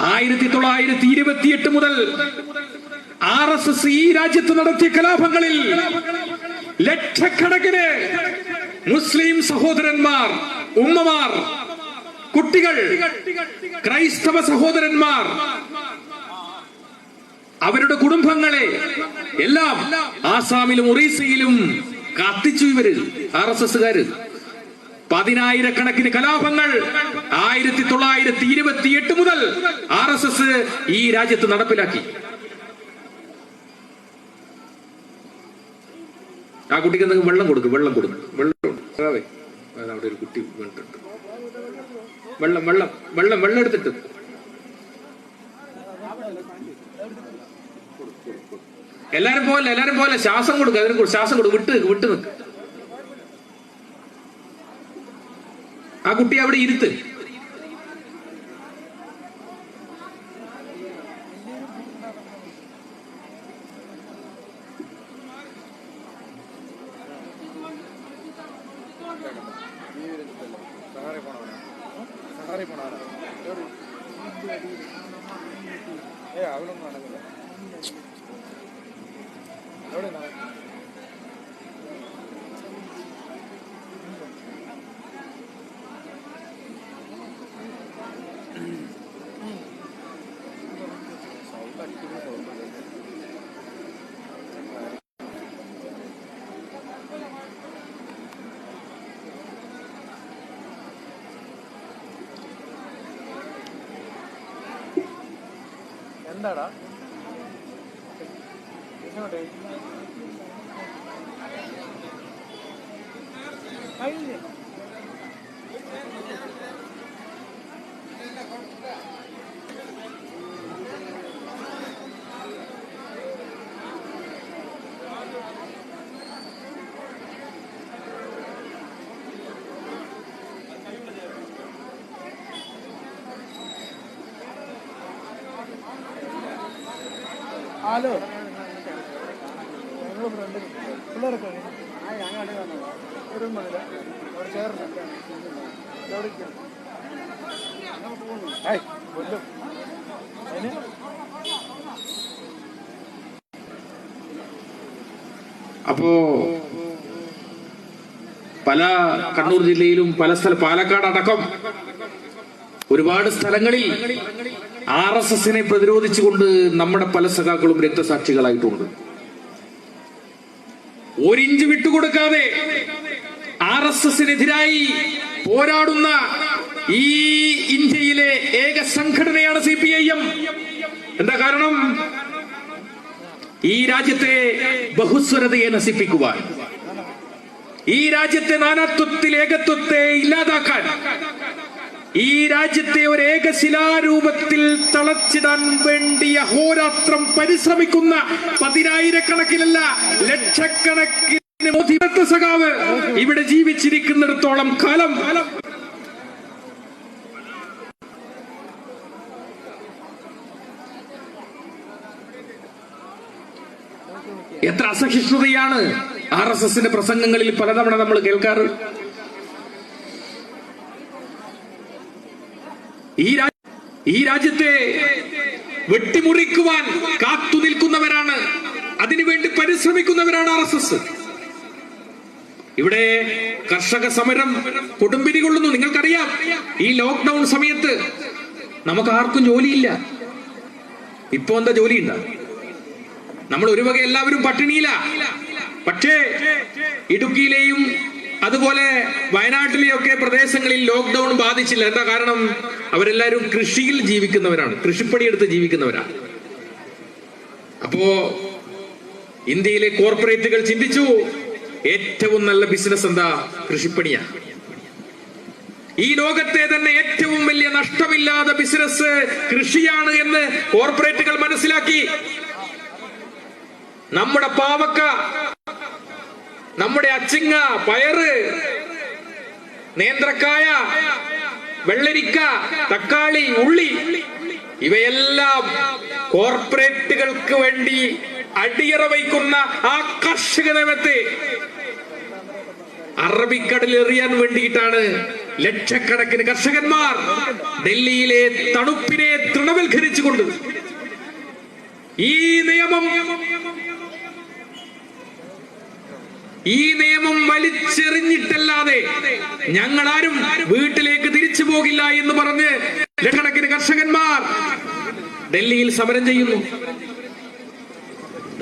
1928 മുതൽ RSS ഈ രാജ്യത്ത് നടത്തിയ കലാപങ്ങളിൽ ലക്ഷക്കണക്കിന് മുസ്ലിം സഹോദരന്മാർ, ഉമ്മമാർ, കുട്ടികൾ, ക്രൈസ്തവ സഹോദരന്മാർ, അവരുടെ കുടുംബങ്ങളെ എല്ലാം ആസാമിലും ഒറീസയിലും കത്തിച്ചു ഇവര് RSSകാര്. 10,000-കണക്കിന് കലാപങ്ങൾ 1928 മുതൽ RSS ഈ രാജ്യത്ത് നടപ്പിലാക്കി. ആ കുട്ടിക്ക് എന്തെങ്കിലും വെള്ളം കൊടുക്കും. അവിടെ ഒരു കുട്ടി വീണിട്ടുണ്ട്. വെള്ളം എടുത്തിട്ട് എല്ലാരും പോലെ ശ്വാസം കൊടുക്കുക. അതിന് ശ്വാസം കൊടുക്കും. വിട്ട് നിൽക്ക്. ആ കുട്ടി അവിടെ ഇരുത്ത്. എന്താടാ ഹലോ പിള്ളേരൊക്കെ ചേർന്ന് അപ്പോ പല കണ്ണൂർ ജില്ലയിലും പല പാലക്കാട് അടക്കം ഒരുപാട് സ്ഥലങ്ങളിൽ RSSനെ പ്രതിരോധിച്ചുകൊണ്ട് നമ്മുടെ പല സഖാക്കളും രക്തസാക്ഷികളായിട്ടുണ്ട്. 1 ഇഞ്ച് വിട്ടുകൊടുക്കാതെ RSSനെതിരായി പോരാടുന്ന ഈ ഇന്ത്യയിലെ ഏക സംഘടനയാണ് CPIM. എന്താ കാരണം? ഈ രാജ്യത്തെ ബഹുസ്വരതയെ നശിപ്പിക്കുവാൻ, ഈ രാജ്യത്തെ നാനാത്വത്തിൽ ഏകത്വത്തെ ഇല്ലാതാക്കാൻ, ഈ രാജ്യത്തെ ഒരു ഏകശിലാരൂപത്തിൽ തളച്ചിടാൻ വേണ്ടി അഹോരാത്രം പരിശ്രമിക്കുന്ന പതിനായിരക്കണക്കിനല്ല ലക്ഷക്കണക്കിന് മോദി സഖാവ് ഇവിടെ ജീവിച്ചിരിക്കുന്നിടത്തോളം കാലം എത്ര അസഹിഷ്ണുതയാണ് RSSന്റെ പ്രസംഗങ്ങളിൽ പലതവണ നമ്മൾ കേൾക്കാറ്. ഈ രാജ്യത്തെ വെട്ടിമുറിക്കുവാൻ കാത്തു നിൽക്കുന്നവരാണ്, അതിനുവേണ്ടി പരിശ്രമിക്കുന്നവരാണ് RSS. ഇവിടെ കർഷക സമരം കൊടുമ്പിരി കൊള്ളുന്നു. നിങ്ങൾക്കറിയാം, ഈ ലോക്ക്ഡൌൺ സമയത്ത് നമുക്ക് ആർക്കും ജോലിയില്ല. ഇപ്പൊ എന്താ ജോലിയുണ്ടോ? നമ്മൾ ഒരു വക എല്ലാവരും പട്ടിണിയില്ല. പക്ഷേ ഇടുക്കിയിലെയും അതുപോലെ വയനാട്ടിലെയൊക്കെ പ്രദേശങ്ങളിൽ ലോക്ക്ഡൌൺ ബാധിച്ചില്ല. എന്താ കാരണം? അവരെല്ലാവരും കൃഷിയിൽ ജീവിക്കുന്നവരാണ്, കൃഷിപ്പണിയെടുത്ത് ജീവിക്കുന്നവരാണ്. അപ്പോ ഇന്ത്യയിലെ കോർപ്പറേറ്റുകൾ ചിന്തിച്ചു, ഏറ്റവും നല്ല ബിസിനസ് എന്താ? കൃഷിപ്പണിയാണ്. ഈ ലോകത്തെ തന്നെ ഏറ്റവും വലിയ നഷ്ടമില്ലാത്ത ബിസിനസ് കൃഷിയാണ് എന്ന് കോർപ്പറേറ്റുകൾ മനസ്സിലാക്കി. നമ്മുടെ പാവക്ക, നമ്മുടെ അച്ചിങ്ങ, പയറ്, നേന്ത്രക്കായ, വെള്ളരിക്ക, തക്കാളി, ഉള്ളി, ഇവയെല്ലാം കോർപ്പറേറ്റുകൾക്ക് വേണ്ടി അടിയറ വയ്ക്കുന്ന ആ കർഷക നിയമത്തെ അറബിക്കടലിൽ എറിയാൻ വേണ്ടിയിട്ടാണ് ലക്ഷക്കണക്കിന് കർഷകന്മാർ ഡൽഹിയിലെ തണുപ്പിനെ തൃണവൽക്കരിച്ചുകൊണ്ട് ഈ നിയമം വലിച്ചെറിഞ്ഞിട്ടല്ലാതെ ഞങ്ങളാരും വീട്ടിലേക്ക് തിരിച്ചു പോകില്ല എന്ന് പറഞ്ഞ് ലക്ഷക്കണക്കിന് കർഷകന്മാർ ഡൽഹിയിൽ സമരം ചെയ്യുന്നു.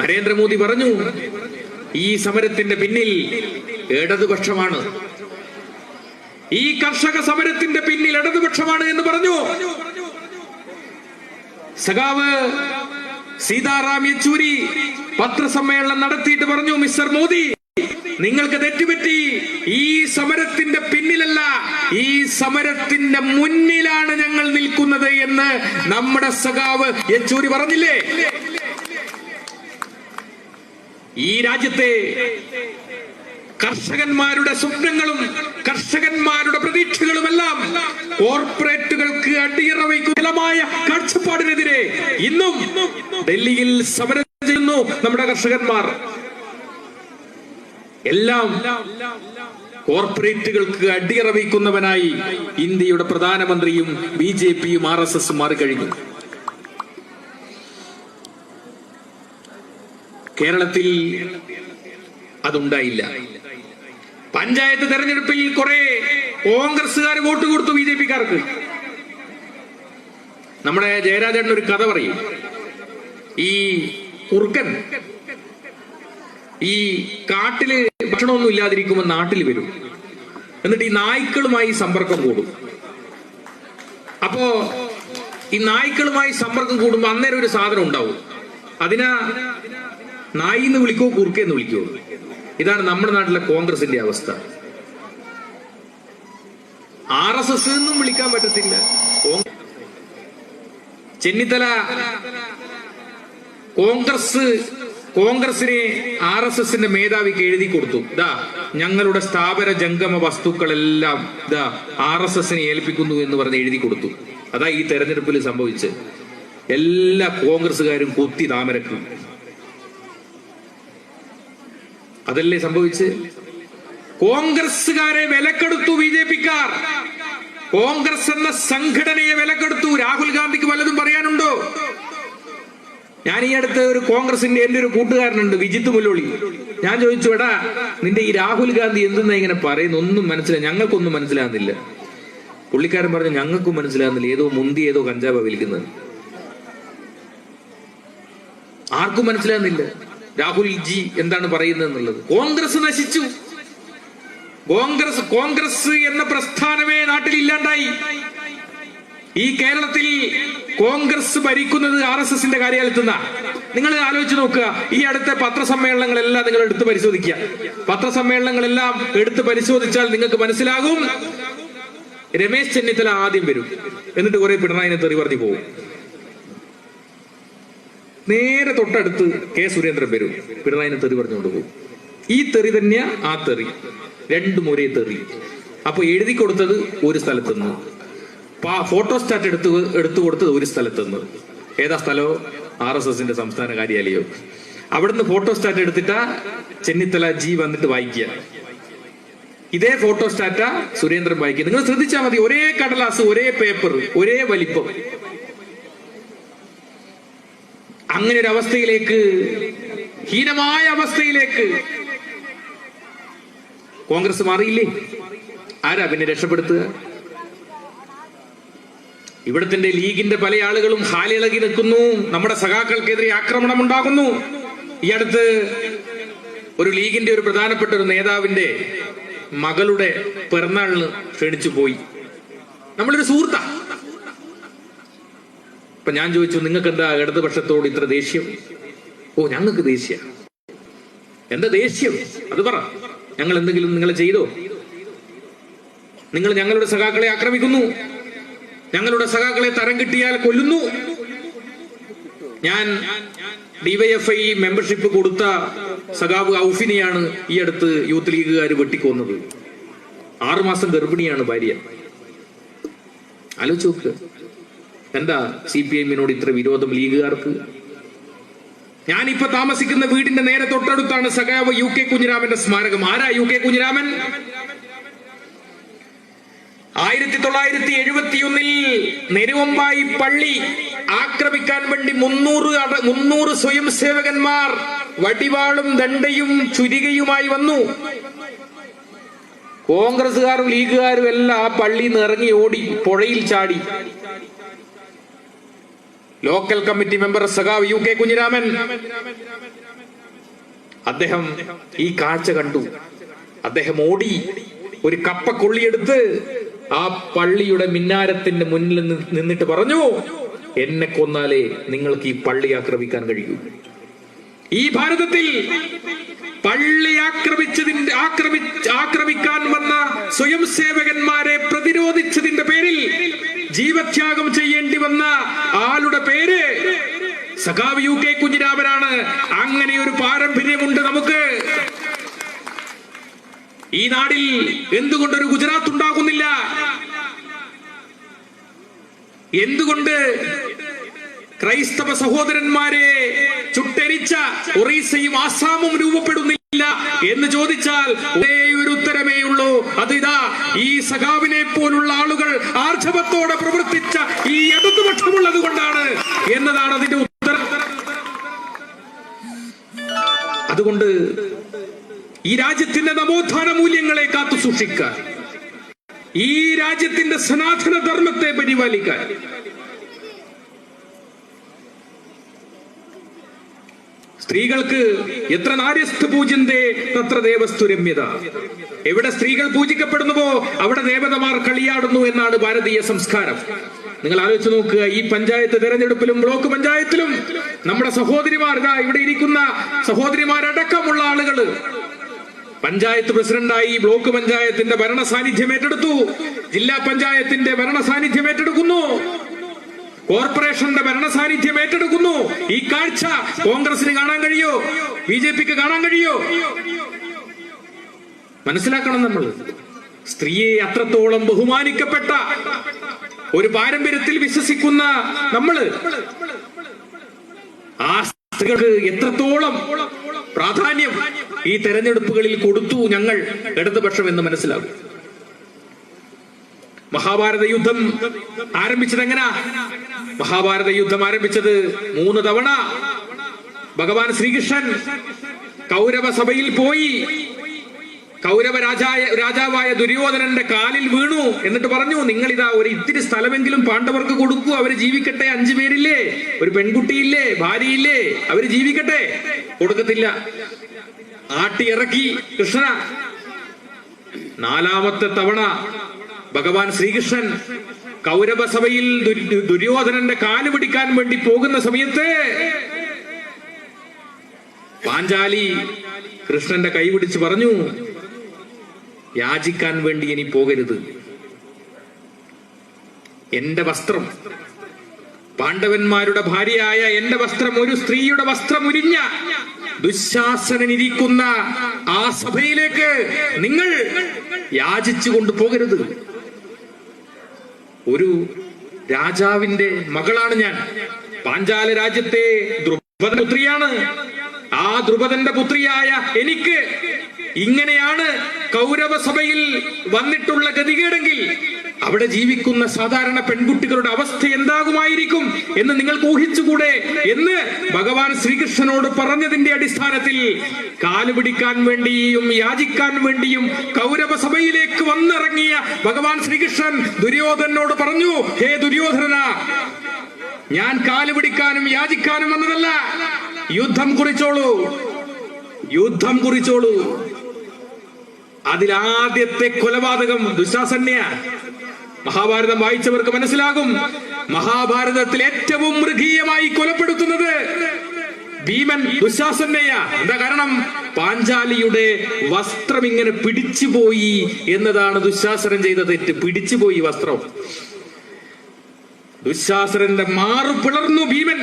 നരേന്ദ്രമോദി പറഞ്ഞു, ഈ സമരത്തിന്റെ പിന്നിൽ ഇടതുപക്ഷമാണ്, ഈ കർഷക സമരത്തിന്റെ പിന്നിൽ ഇടതുപക്ഷമാണ് എന്ന് പറഞ്ഞു. സഖാവ് സീതാറാം യെച്ചൂരി പത്രസമ്മേളനം നടത്തിയിട്ട് പറഞ്ഞു, മിസ്റ്റർ മോദി, നിങ്ങൾക്ക് തെറ്റുപറ്റി. ഈ സമരത്തിന്റെ പിന്നിലല്ല, ഈ സമരത്തിന്റെ മുന്നിലാണ് ഞങ്ങൾ നിൽക്കുന്നത് എന്ന് നമ്മുടെ സഖാവ് യെച്ചൂരി പറഞ്ഞില്ലേ? ഈ രാജ്യത്തെ കർഷകന്മാരുടെ സ്വപ്നങ്ങളും കർഷകന്മാരുടെ പ്രതീക്ഷകളുമെല്ലാം കോർപ്പറേറ്റുകൾക്ക് അടിയറ വയ്ക്കുന്നമായ കാഴ്ചപ്പാടിനെതിരെ ഇന്നും ഡൽഹിയിൽ സമരം ചെയ്യുന്നു നമ്മുടെ കർഷകന്മാർ. എല്ലാം കോർപ്പറേറ്റുകൾക്ക് അടിയറ വയ്ക്കുന്നവനായി ഇന്ത്യയുടെ പ്രധാനമന്ത്രിയും BJPയും RSSും മാറിക്കഴിഞ്ഞു. കേരളത്തിൽ അതുണ്ടായില്ല. പഞ്ചായത്ത് തെരഞ്ഞെടുപ്പിൽ കുറെ കോൺഗ്രസ്സുകാർ വോട്ട് കൊടുത്തു BJPക്കാർക്ക്. നമ്മുടെ ജയരാജൻ ഒരു കഥ പറയും. ഈ കുറുക്കൻ ഈ കാട്ടില് ഭക്ഷണമൊന്നും ഇല്ലാതിരിക്കുമ്പോൾ നാട്ടിൽ വരും. എന്നിട്ട് ഈ നായ്ക്കളുമായി സമ്പർക്കം കൂടും. അപ്പോ ഈ നായ്ക്കളുമായി സമ്പർക്കം കൂടുമ്പോ അന്നേരം ഒരു സാധനം ഉണ്ടാവും. അതിനാ നായി എന്ന് വിളിക്കോ കുറുക്കെന്ന് വിളിക്കോ? ഇതാണ് നമ്മുടെ നാട്ടിലെ കോൺഗ്രസിന്റെ അവസ്ഥ. RSS എന്നും വിളിക്കാൻ പറ്റത്തില്ല. ചെന്നിത്തല കോൺഗ്രസിനെ RSSന്റെ മേധാവിക്ക് എഴുതി കൊടുത്തു, ഇതാ ഞങ്ങളുടെ സ്ഥാപന ജംഗമ വസ്തുക്കളെല്ലാം ഇതാ RSSനെ ഏൽപ്പിക്കുന്നു എന്ന് പറഞ്ഞ് എഴുതി കൊടുത്തു. അതാ ഈ തെരഞ്ഞെടുപ്പിൽ സംഭവിച്ച് എല്ലാ കോൺഗ്രസ്സുകാരും കുത്തി താമരക്കും. അതല്ലേ സംഭവിച്ച്? കോൺഗ്രസ്സുകാരെ വിലക്കെടുത്തു BJPക്കാർ. കോൺഗ്രസ് എന്ന സംഘടനയെ വിലക്കെടുത്തു. രാഹുൽ ഗാന്ധിക്ക് വല്ലതും പറയാനുണ്ടോ? ഞാൻ ഈ അടുത്ത് ഒരു കോൺഗ്രസിന്റെ എന്റെ ഒരു കൂട്ടുകാരനുണ്ട്, വിജിത്ത് മുല്ലോളി. ഞാൻ ചോദിച്ചു, എടാ നിന്റെ ഈ രാഹുൽ ഗാന്ധി എന്തെന്നാ ഇങ്ങനെ പറയുന്നു? ഒന്നും മനസ്സിലായി, ഞങ്ങൾക്കൊന്നും മനസ്സിലാകുന്നില്ല. പുള്ളിക്കാരൻ പറഞ്ഞു, ഞങ്ങൾക്കും മനസ്സിലാകുന്നില്ല, ഏതോ മുന്തി ഏതോ കഞ്ചാവ വലിക്കുന്നത്. ആർക്കും മനസ്സിലാകുന്നില്ല രാഹുൽ ജി എന്താണ് പറയുന്നത് എന്നുള്ളത്. കോൺഗ്രസ് നശിച്ചു. കോൺഗ്രസ് എന്ന പ്രസ്ഥാനമേ നാട്ടിൽ ഇല്ലാണ്ടായി. ഈ കേരളത്തിൽ കോൺഗ്രസ് ഭരിക്കുന്നത് RSSന്റെ കാര്യാലയത്തുനിന്നാണ്. നിങ്ങൾ ആലോചിച്ച് നോക്കുക. ഈ അടുത്ത പത്രസമ്മേളനങ്ങളെല്ലാം നിങ്ങൾ എടുത്ത് പരിശോധിക്കുക. പത്രസമ്മേളനങ്ങളെല്ലാം എടുത്ത് പരിശോധിച്ചാൽ നിങ്ങൾക്ക് മനസ്സിലാകും രമേശ് ചെന്നിത്തല ആദ്യം വരും, എന്നിട്ട് കുറെ പിണറായിനെ തെറി പറഞ്ഞു പോകും. നേരെ തൊട്ടടുത്ത് കെ സുരേന്ദ്രൻ വരും, പിണറായിനെ തെറി പറഞ്ഞുകൊണ്ട് പോകും. ഈ തെറി തന്നെയാ ആ തെറി, രണ്ടും ഒരേ തെറി. അപ്പൊ എഴുതി കൊടുത്തത് ഒരു സ്ഥലത്തുനിന്ന്, ഫോട്ടോസ്റ്റാറ്റ് എടുത്തു കൊടുത്തത് ഒരു സ്ഥലത്തുനിന്ന്. ഏതാ സ്ഥലോ? RSSന്റെ സംസ്ഥാന കാര്യാലയം. അവിടുന്ന് ഫോട്ടോസ്റ്റാറ്റ് എടുത്തിട്ടാ ചെന്നിത്തല വന്നിട്ട് വായിക്കുക. ഇതേ ഫോട്ടോസ്റ്റാറ്റാ സുരേന്ദ്രൻ വായിക്കുക. നിങ്ങൾ ശ്രദ്ധിച്ചാൽ മതി, ഒരേ കടലാസ്, ഒരേ പേപ്പർ, ഒരേ വലിപ്പം. അങ്ങനെ ഒരു അവസ്ഥയിലേക്ക്, ഹീനമായ അവസ്ഥയിലേക്ക് കോൺഗ്രസ് മാറിയില്ലേ? ആരാ പിന്നെ രക്ഷപ്പെടുത്തുക? ഇവിടത്തെ ലീഗിന്റെ പല ആളുകളും ഹാലിളകി നിൽക്കുന്നു. നമ്മുടെ സഖാക്കൾക്കെതിരെ ആക്രമണം ഉണ്ടാകുന്നു. ഈ അടുത്ത് ഒരു ലീഗിന്റെ ഒരു പ്രധാനപ്പെട്ട ഒരു നേതാവിന്റെ മകളുടെ പിറന്നാളിന് ക്ഷണിച്ചു പോയി. നമ്മളൊരു സുഹൃത്താ. അപ്പൊ ഞാൻ ചോദിച്ചു, നിങ്ങൾക്ക് എന്താ ഇടതുപക്ഷത്തോട് ഇത്ര ദേഷ്യം? ഓ, ഞങ്ങൾക്ക് ദേഷ്യ. എന്താ ദേഷ്യം? അത് പറ. ഞങ്ങൾ എന്തെങ്കിലും നിങ്ങളെ ചെയ്തോ? നിങ്ങൾ ഞങ്ങളുടെ സഖാക്കളെ ആക്രമിക്കുന്നു, ഞങ്ങളുടെ സഖാക്കളെ തരം കിട്ടിയാൽ കൊല്ലുന്നു. ഞാൻ DYFI മെമ്പർഷിപ്പ് കൊടുത്ത സഖാവ് ഔഫിനെയാണ് ഈ അടുത്ത് യൂത്ത് ലീഗുകാർ വെട്ടിക്കൊന്നത്. 6 മാസം ഗർഭിണിയാണ് ഭാര്യ. ആലോചിച്ച് നോക്ക്, എന്താ CPIഎമ്മിനോട് ഇത്ര വിരോധം ലീഗുകാർക്ക്? ഞാനിപ്പോ താമസിക്കുന്ന വീടിന്റെ നേരെ തൊട്ടടുത്താണ് സഖാവ് UK കുഞ്ഞിരാമന്റെ സ്മാരകം. ആരാ UK കുഞ്ഞിരാമൻ? 1971 നെരുവമ്പായി പള്ളി ആക്രമിക്കാൻ വേണ്ടി 300 സ്വയം സേവകന്മാർ വടിവാളും ദണ്ഡയും ചുരികയുമായി വന്നു. കോൺഗ്രസുകാരും ലീഗുകാരും എല്ലാം ആ പള്ളിയിൽ നിന്ന് ഇറങ്ങി ഓടി പുഴയിൽ ചാടി. ലോക്കൽ കമ്മിറ്റി മെമ്പർ സഖാവ് UK കുഞ്ഞിരാമൻ, അദ്ദേഹം ഈ കാഴ്ച കണ്ടു. അദ്ദേഹം ഓടി ഒരു കപ്പ കൊള്ളിയെടുത്ത് ആ പള്ളിയുടെ മിന്നാരത്തിന്റെ മുന്നിൽ നിന്നിട്ട് പറഞ്ഞു, എന്നെ കൊന്നാലേ നിങ്ങൾക്ക് ഈ പള്ളി ആക്രമിക്കാൻ കഴിയൂ. ഈ ഭാരതത്തിൽ പള്ളി ആക്രമിക്കാൻ വന്ന സ്വയം സേവകന്മാരെ പ്രതിരോധിച്ചതിന്റെ പേരിൽ ജീവത്യാഗം ചെയ്യേണ്ടി വന്ന ആളുടെ പേര് സഖാവ് UK കുഞ്ഞിരാമനാണ്. അങ്ങനെ ഒരു പാരമ്പര്യമുണ്ട് നമുക്ക്. ഈ നാടിൽ എന്തുകൊണ്ടൊരു ഗുജറാത്ത് ഉണ്ടാകുന്നില്ല? എന്തുകൊണ്ട് ക്രൈസ്തവ സഹോദരന്മാരെ ചുട്ടരിച്ച ഒറീസയും ആസാമും രൂപപ്പെടുന്നില്ല എന്ന് ചോദിച്ചാൽ ഒരേ ഒരു ഉത്തരമേ ഉള്ളൂ. അതിതാ ഈ സഖാവിനെ പോലുള്ള ആളുകൾ ആർജവത്തോടെ പ്രവർത്തിച്ച ഈ ഇടതുപക്ഷമുള്ളത് കൊണ്ടാണ് എന്നതാണ് അതിന്റെ ഉത്തരം. അതുകൊണ്ട് ഈ രാജ്യത്തിന്റെ നവോത്ഥാന മൂല്യങ്ങളെ കാത്തു സൂക്ഷിക്കാൻ, ഈ രാജ്യത്തിന്റെ സനാതന ധർമ്മത്തെ പരിപാലിക്കാൻ സ്ത്രീകൾക്ക് എത്ര നാര്യസ്ഥ പൂജ്യന്തേ തത്ര ദേവസ്തു രമ്യത. എവിടെ സ്ത്രീകൾ പൂജിക്കപ്പെടുന്നുവോ അവിടെ ദേവതമാർ കളിയാടുന്നു എന്നാണ് ഭാരതീയ സംസ്കാരം. നിങ്ങൾ ആലോചിച്ച് നോക്കുക, ഈ പഞ്ചായത്ത് തെരഞ്ഞെടുപ്പിലും ബ്ലോക്ക് പഞ്ചായത്തിലും നമ്മുടെ സഹോദരിമാർ, ഇവിടെ ഇരിക്കുന്ന സഹോദരിമാരടക്കമുള്ള ആളുകൾ പഞ്ചായത്ത് പ്രസിഡന്റായി ബ്ലോക്ക് പഞ്ചായത്തിന്റെ ഭരണ സാന്നിധ്യം ഏറ്റെടുത്തു, ജില്ലാ പഞ്ചായത്തിന്റെ ഭരണ സാന്നിധ്യം ഏറ്റെടുക്കുന്നു, കോർപ്പറേഷന്റെ ഭരണ സാന്നിധ്യം ഏറ്റെടുക്കുന്നു. ഈ കാഴ്ച കോൺഗ്രസിന് കാണാൻ കഴിയോ? BJPക്ക് കാണാൻ കഴിയോ? മനസ്സിലാക്കണം, നമ്മൾ സ്ത്രീയെ അത്രത്തോളം ബഹുമാനിക്കപ്പെട്ട ഒരു പാരമ്പര്യത്തിൽ വിശ്വസിക്കുന്ന നമ്മള് ആ സ്ത്രീകൾക്ക് എത്രത്തോളം പ്രാധാന്യം ഈ തെരഞ്ഞെടുപ്പുകളിൽ കൊടുത്തു ഞങ്ങൾ ഇടതുപക്ഷം എന്ന് മനസ്സിലാകും. മഹാഭാരത യുദ്ധം ആരംഭിച്ചത് എങ്ങനാ? മഹാഭാരത യുദ്ധം ആരംഭിച്ചത് 3 തവണ ഭഗവാൻ ശ്രീകൃഷ്ണൻ കൗരവ സഭയിൽ പോയി കൗരവ രാജാവായ ദുര്യോധനന്റെ കാലിൽ വീണു. എന്നിട്ട് പറഞ്ഞു, നിങ്ങൾ ഇതാ ഒരു ഇത്തിരി സ്ഥലമെങ്കിലും പാണ്ഡവർക്ക് കൊടുക്കൂ, അവര് ജീവിക്കട്ടെ. 5 പേരില്ലേ, ഒരു പെൺകുട്ടിയില്ലേ, ഭാര്യയില്ലേ, അവര് ജീവിക്കട്ടെ. കൊടുക്കത്തില്ല, ആട്ടി ഇറക്കി കൃഷ്ണ. 4ാമത്തെ തവണ ഭഗവാൻ ശ്രീകൃഷ്ണൻ കൗരവ സഭയിൽ ദുര്യോധനന്റെ കാല് പിടിക്കാൻ വേണ്ടി പോകുന്ന സമയത്ത് പാഞ്ചാലി കൃഷ്ണന്റെ കൈ പിടിച്ച് പറഞ്ഞു, യാചിക്കാൻ വേണ്ടി ഇനി പോകരുത്, എന്റെ വസ്ത്രം, പാണ്ഡവന്മാരുടെ ഭാര്യയായ എന്റെ വസ്ത്രം, ഒരു സ്ത്രീയുടെ വസ്ത്രം ഉരിഞ്ഞ ദുശാസനൻ ഇരിക്കുന്ന ആ സഭയിലേക്ക് നിങ്ങൾ യാചിച്ചു കൊണ്ടുപോകരുത്. ഒരു രാജാവിന്റെ മകളാണ് ഞാൻ. പാഞ്ചാല രാജ്യത്തെ ദ്രുപദ പുത്രിയാണ്. ആ ദ്രുപദന്റെ പുത്രിയായ എനിക്ക് ഇങ്ങനെയാണ് കൗരവ സഭയിൽ വന്നിട്ടുള്ള ഗതികേടെങ്കിൽ അവിടെ ജീവിക്കുന്ന സാധാരണ പെൺകുട്ടികളുടെ അവസ്ഥ എന്താകുമായിരിക്കും എന്ന് നിങ്ങൾക്ക് ഊഹിച്ചുകൂടെ എന്ന് ഭഗവാൻ ശ്രീകൃഷ്ണനോട് പറഞ്ഞതിന്റെ അടിസ്ഥാനത്തിൽ കാലുപിടിക്കാൻ വേണ്ടിയും യാചിക്കാൻ വേണ്ടിയും കൗരവ സഭയിലേക്ക് വന്നിറങ്ങിയ ഭഗവാൻ ശ്രീകൃഷ്ണൻ ദുര്യോധനോട് പറഞ്ഞു, ഹേ ദുര്യോധന, ഞാൻ കാലുപിടിക്കാനും യാചിക്കാനും വന്നതല്ല, യുദ്ധം കുറിച്ചോളൂ, യുദ്ധം കുറിച്ചോളൂ. അതിലാദ്യത്തെ കൊലപാതകം ദുശാസന്യ. മഹാഭാരതം വായിച്ചവർക്ക് മനസ്സിലാകും, മഹാഭാരതത്തിൽ ഏറ്റവും മൃഗീയമായി കൊലപ്പെടുത്തുന്നത് ഭീമൻ ദുശാസനയ. എന്താ കാരണം? പാഞ്ചാലിയുടെ വസ്ത്രം ഇങ്ങനെ പിടിച്ചുപോയി എന്നതാണ് ദുശാസനൻ ചെയ്ത തെറ്റ്. പിടിച്ചുപോയി വസ്ത്രം. ദുശാസനന്റെ മാറു പിളർന്നു ഭീമൻ,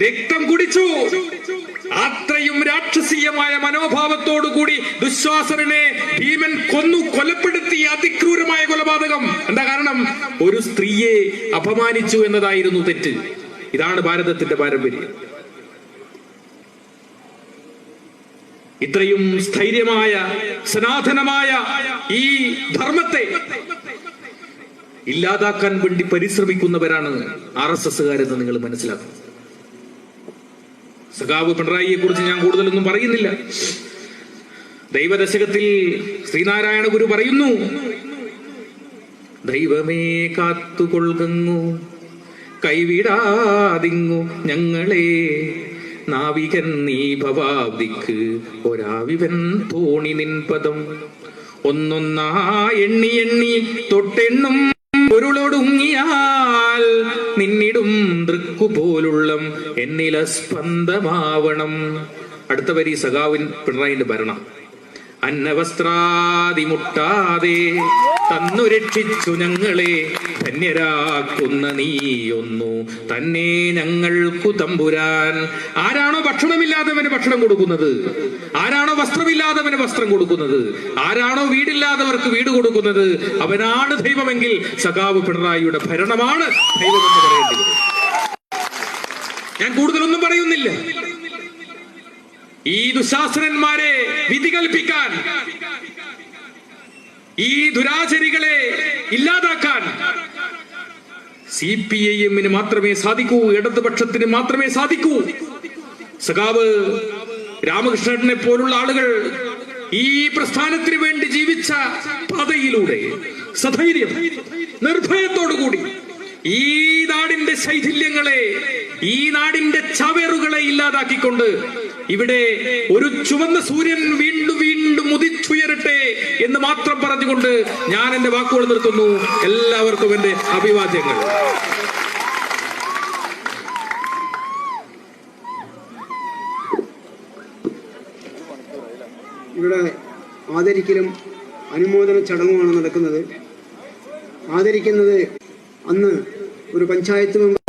രക്തം കുടിച്ചു. അത്രയും രാക്ഷസീയമായ മനോഭാവത്തോടുകൂടി ദുശ്വാസനെ ഭീമൻ കൊലപ്പെടുത്തി. അതിക്രൂരമായ കൊലപാതകം. എന്താ കാരണം? ഒരു സ്ത്രീയെ അപമാനിച്ചു എന്നതായിരുന്നു തെറ്റ്. ഇതാണ് ഭാരതത്തിന്റെ പാരമ്പര്യം. ഇത്രയും സ്ഥൈര്യമായ സനാതനമായ ഈ ധർമ്മത്തെ ഇല്ലാതാക്കാൻ വേണ്ടി പരിശ്രമിക്കുന്നവരാണ് RSSകാരെന്ന് നിങ്ങൾ മനസ്സിലാക്കണം. സഖാവ് പിണറായിയെ കുറിച്ച് ഞാൻ കൂടുതലൊന്നും പറയുന്നില്ല. ദൈവദശകത്തിൽ ശ്രീനാരായണ ഗുരു പറയുന്നു, ദൈവമേ കാത്തുകൊള്ളുന്നു കൈവിടാതിങ്ങു ഞങ്ങളെ, നാവികൻ നീ ഭവാബ്ദിക്ക് ഒരാവിവൻ തോണി നിൻപദം, ഒന്നൊന്നാ എണ്ണി എണ്ണി തൊട്ടെണ്ണും പൊരുളൊടുങ്ങിയാൽ നിന്നിടും ദൃക്കുപോലുള്ളം എന്നില സ്പന്ദമാവണം. അടുത്ത വരി സഖാവിൻ പിണറായിന്റെ ഭരണം. അന്നവസ്ത്രാദിമുട്ടാതെ തന്നു രക്ഷിച്ചു ഞങ്ങളെ, ധന്യരാക്കുന്ന നീയൊന്നു തന്നെ ഞങ്ങൾക്കു തമ്പുരാൻ. ആരാണോ ഭക്ഷണമില്ലാത്തവന് ഭക്ഷണം കൊടുക്കുന്നത്, ആരാണോ വസ്ത്രമില്ലാത്തവന് വസ്ത്രം കൊടുക്കുന്നത്, ആരാണോ വീടില്ലാത്തവർക്ക് വീട് കൊടുക്കുന്നത്, അവനാണ് ദൈവമെങ്കിൽ സഖാവ് പിണറായിയുടെ ഭരണമാണ് ദൈവമെന്ന് പറയേണ്ടത്. ഞാൻ കൂടുതലൊന്നും പറയുന്നില്ല. ഈ ദുശാസനന്മാരെ വിധി കൽപ്പിക്കാൻ, ഈ ദുരാചരികളെ ഇല്ലാതാക്കാൻ CPIM-ന് മാത്രമേ സാധിക്കൂ, ഇടതുപക്ഷത്തിന് മാത്രമേ സാധിക്കൂ. സഖാവ് രാമകൃഷ്ണനെ പോലുള്ള ആളുകൾ ഈ പ്രസ്ഥാനത്തിന് വേണ്ടി ജീവിച്ച പാതയിലൂടെ സധൈര്യം നിർഭയത്തോടുകൂടി ഈ നാടിന്റെ ശൈഥില്യങ്ങളെ, ഈ നാടിന്റെ ചവേറുകളെ ഇല്ലാതാക്കിക്കൊണ്ട് ഇവിടെ ഒരു ചുവന്ന സൂര്യൻ വീണ്ടും വീണ്ടും ഉദിച്ചുയരട്ടെ എന്ന് മാത്രം പറഞ്ഞുകൊണ്ട് ഞാൻ എന്റെ വാക്കുകൾ നിർത്തുന്നു. എല്ലാവർക്കും എന്റെ അഭിവാദ്യങ്ങൾ. ഇവിടെ ആദരിക്കലും അനുമോദന ചടങ്ങുമാണ് നടക്കുന്നത്. ആദരിക്കുന്നത് അന്ന് ഒരു പഞ്ചായത്ത് മെമ്പർ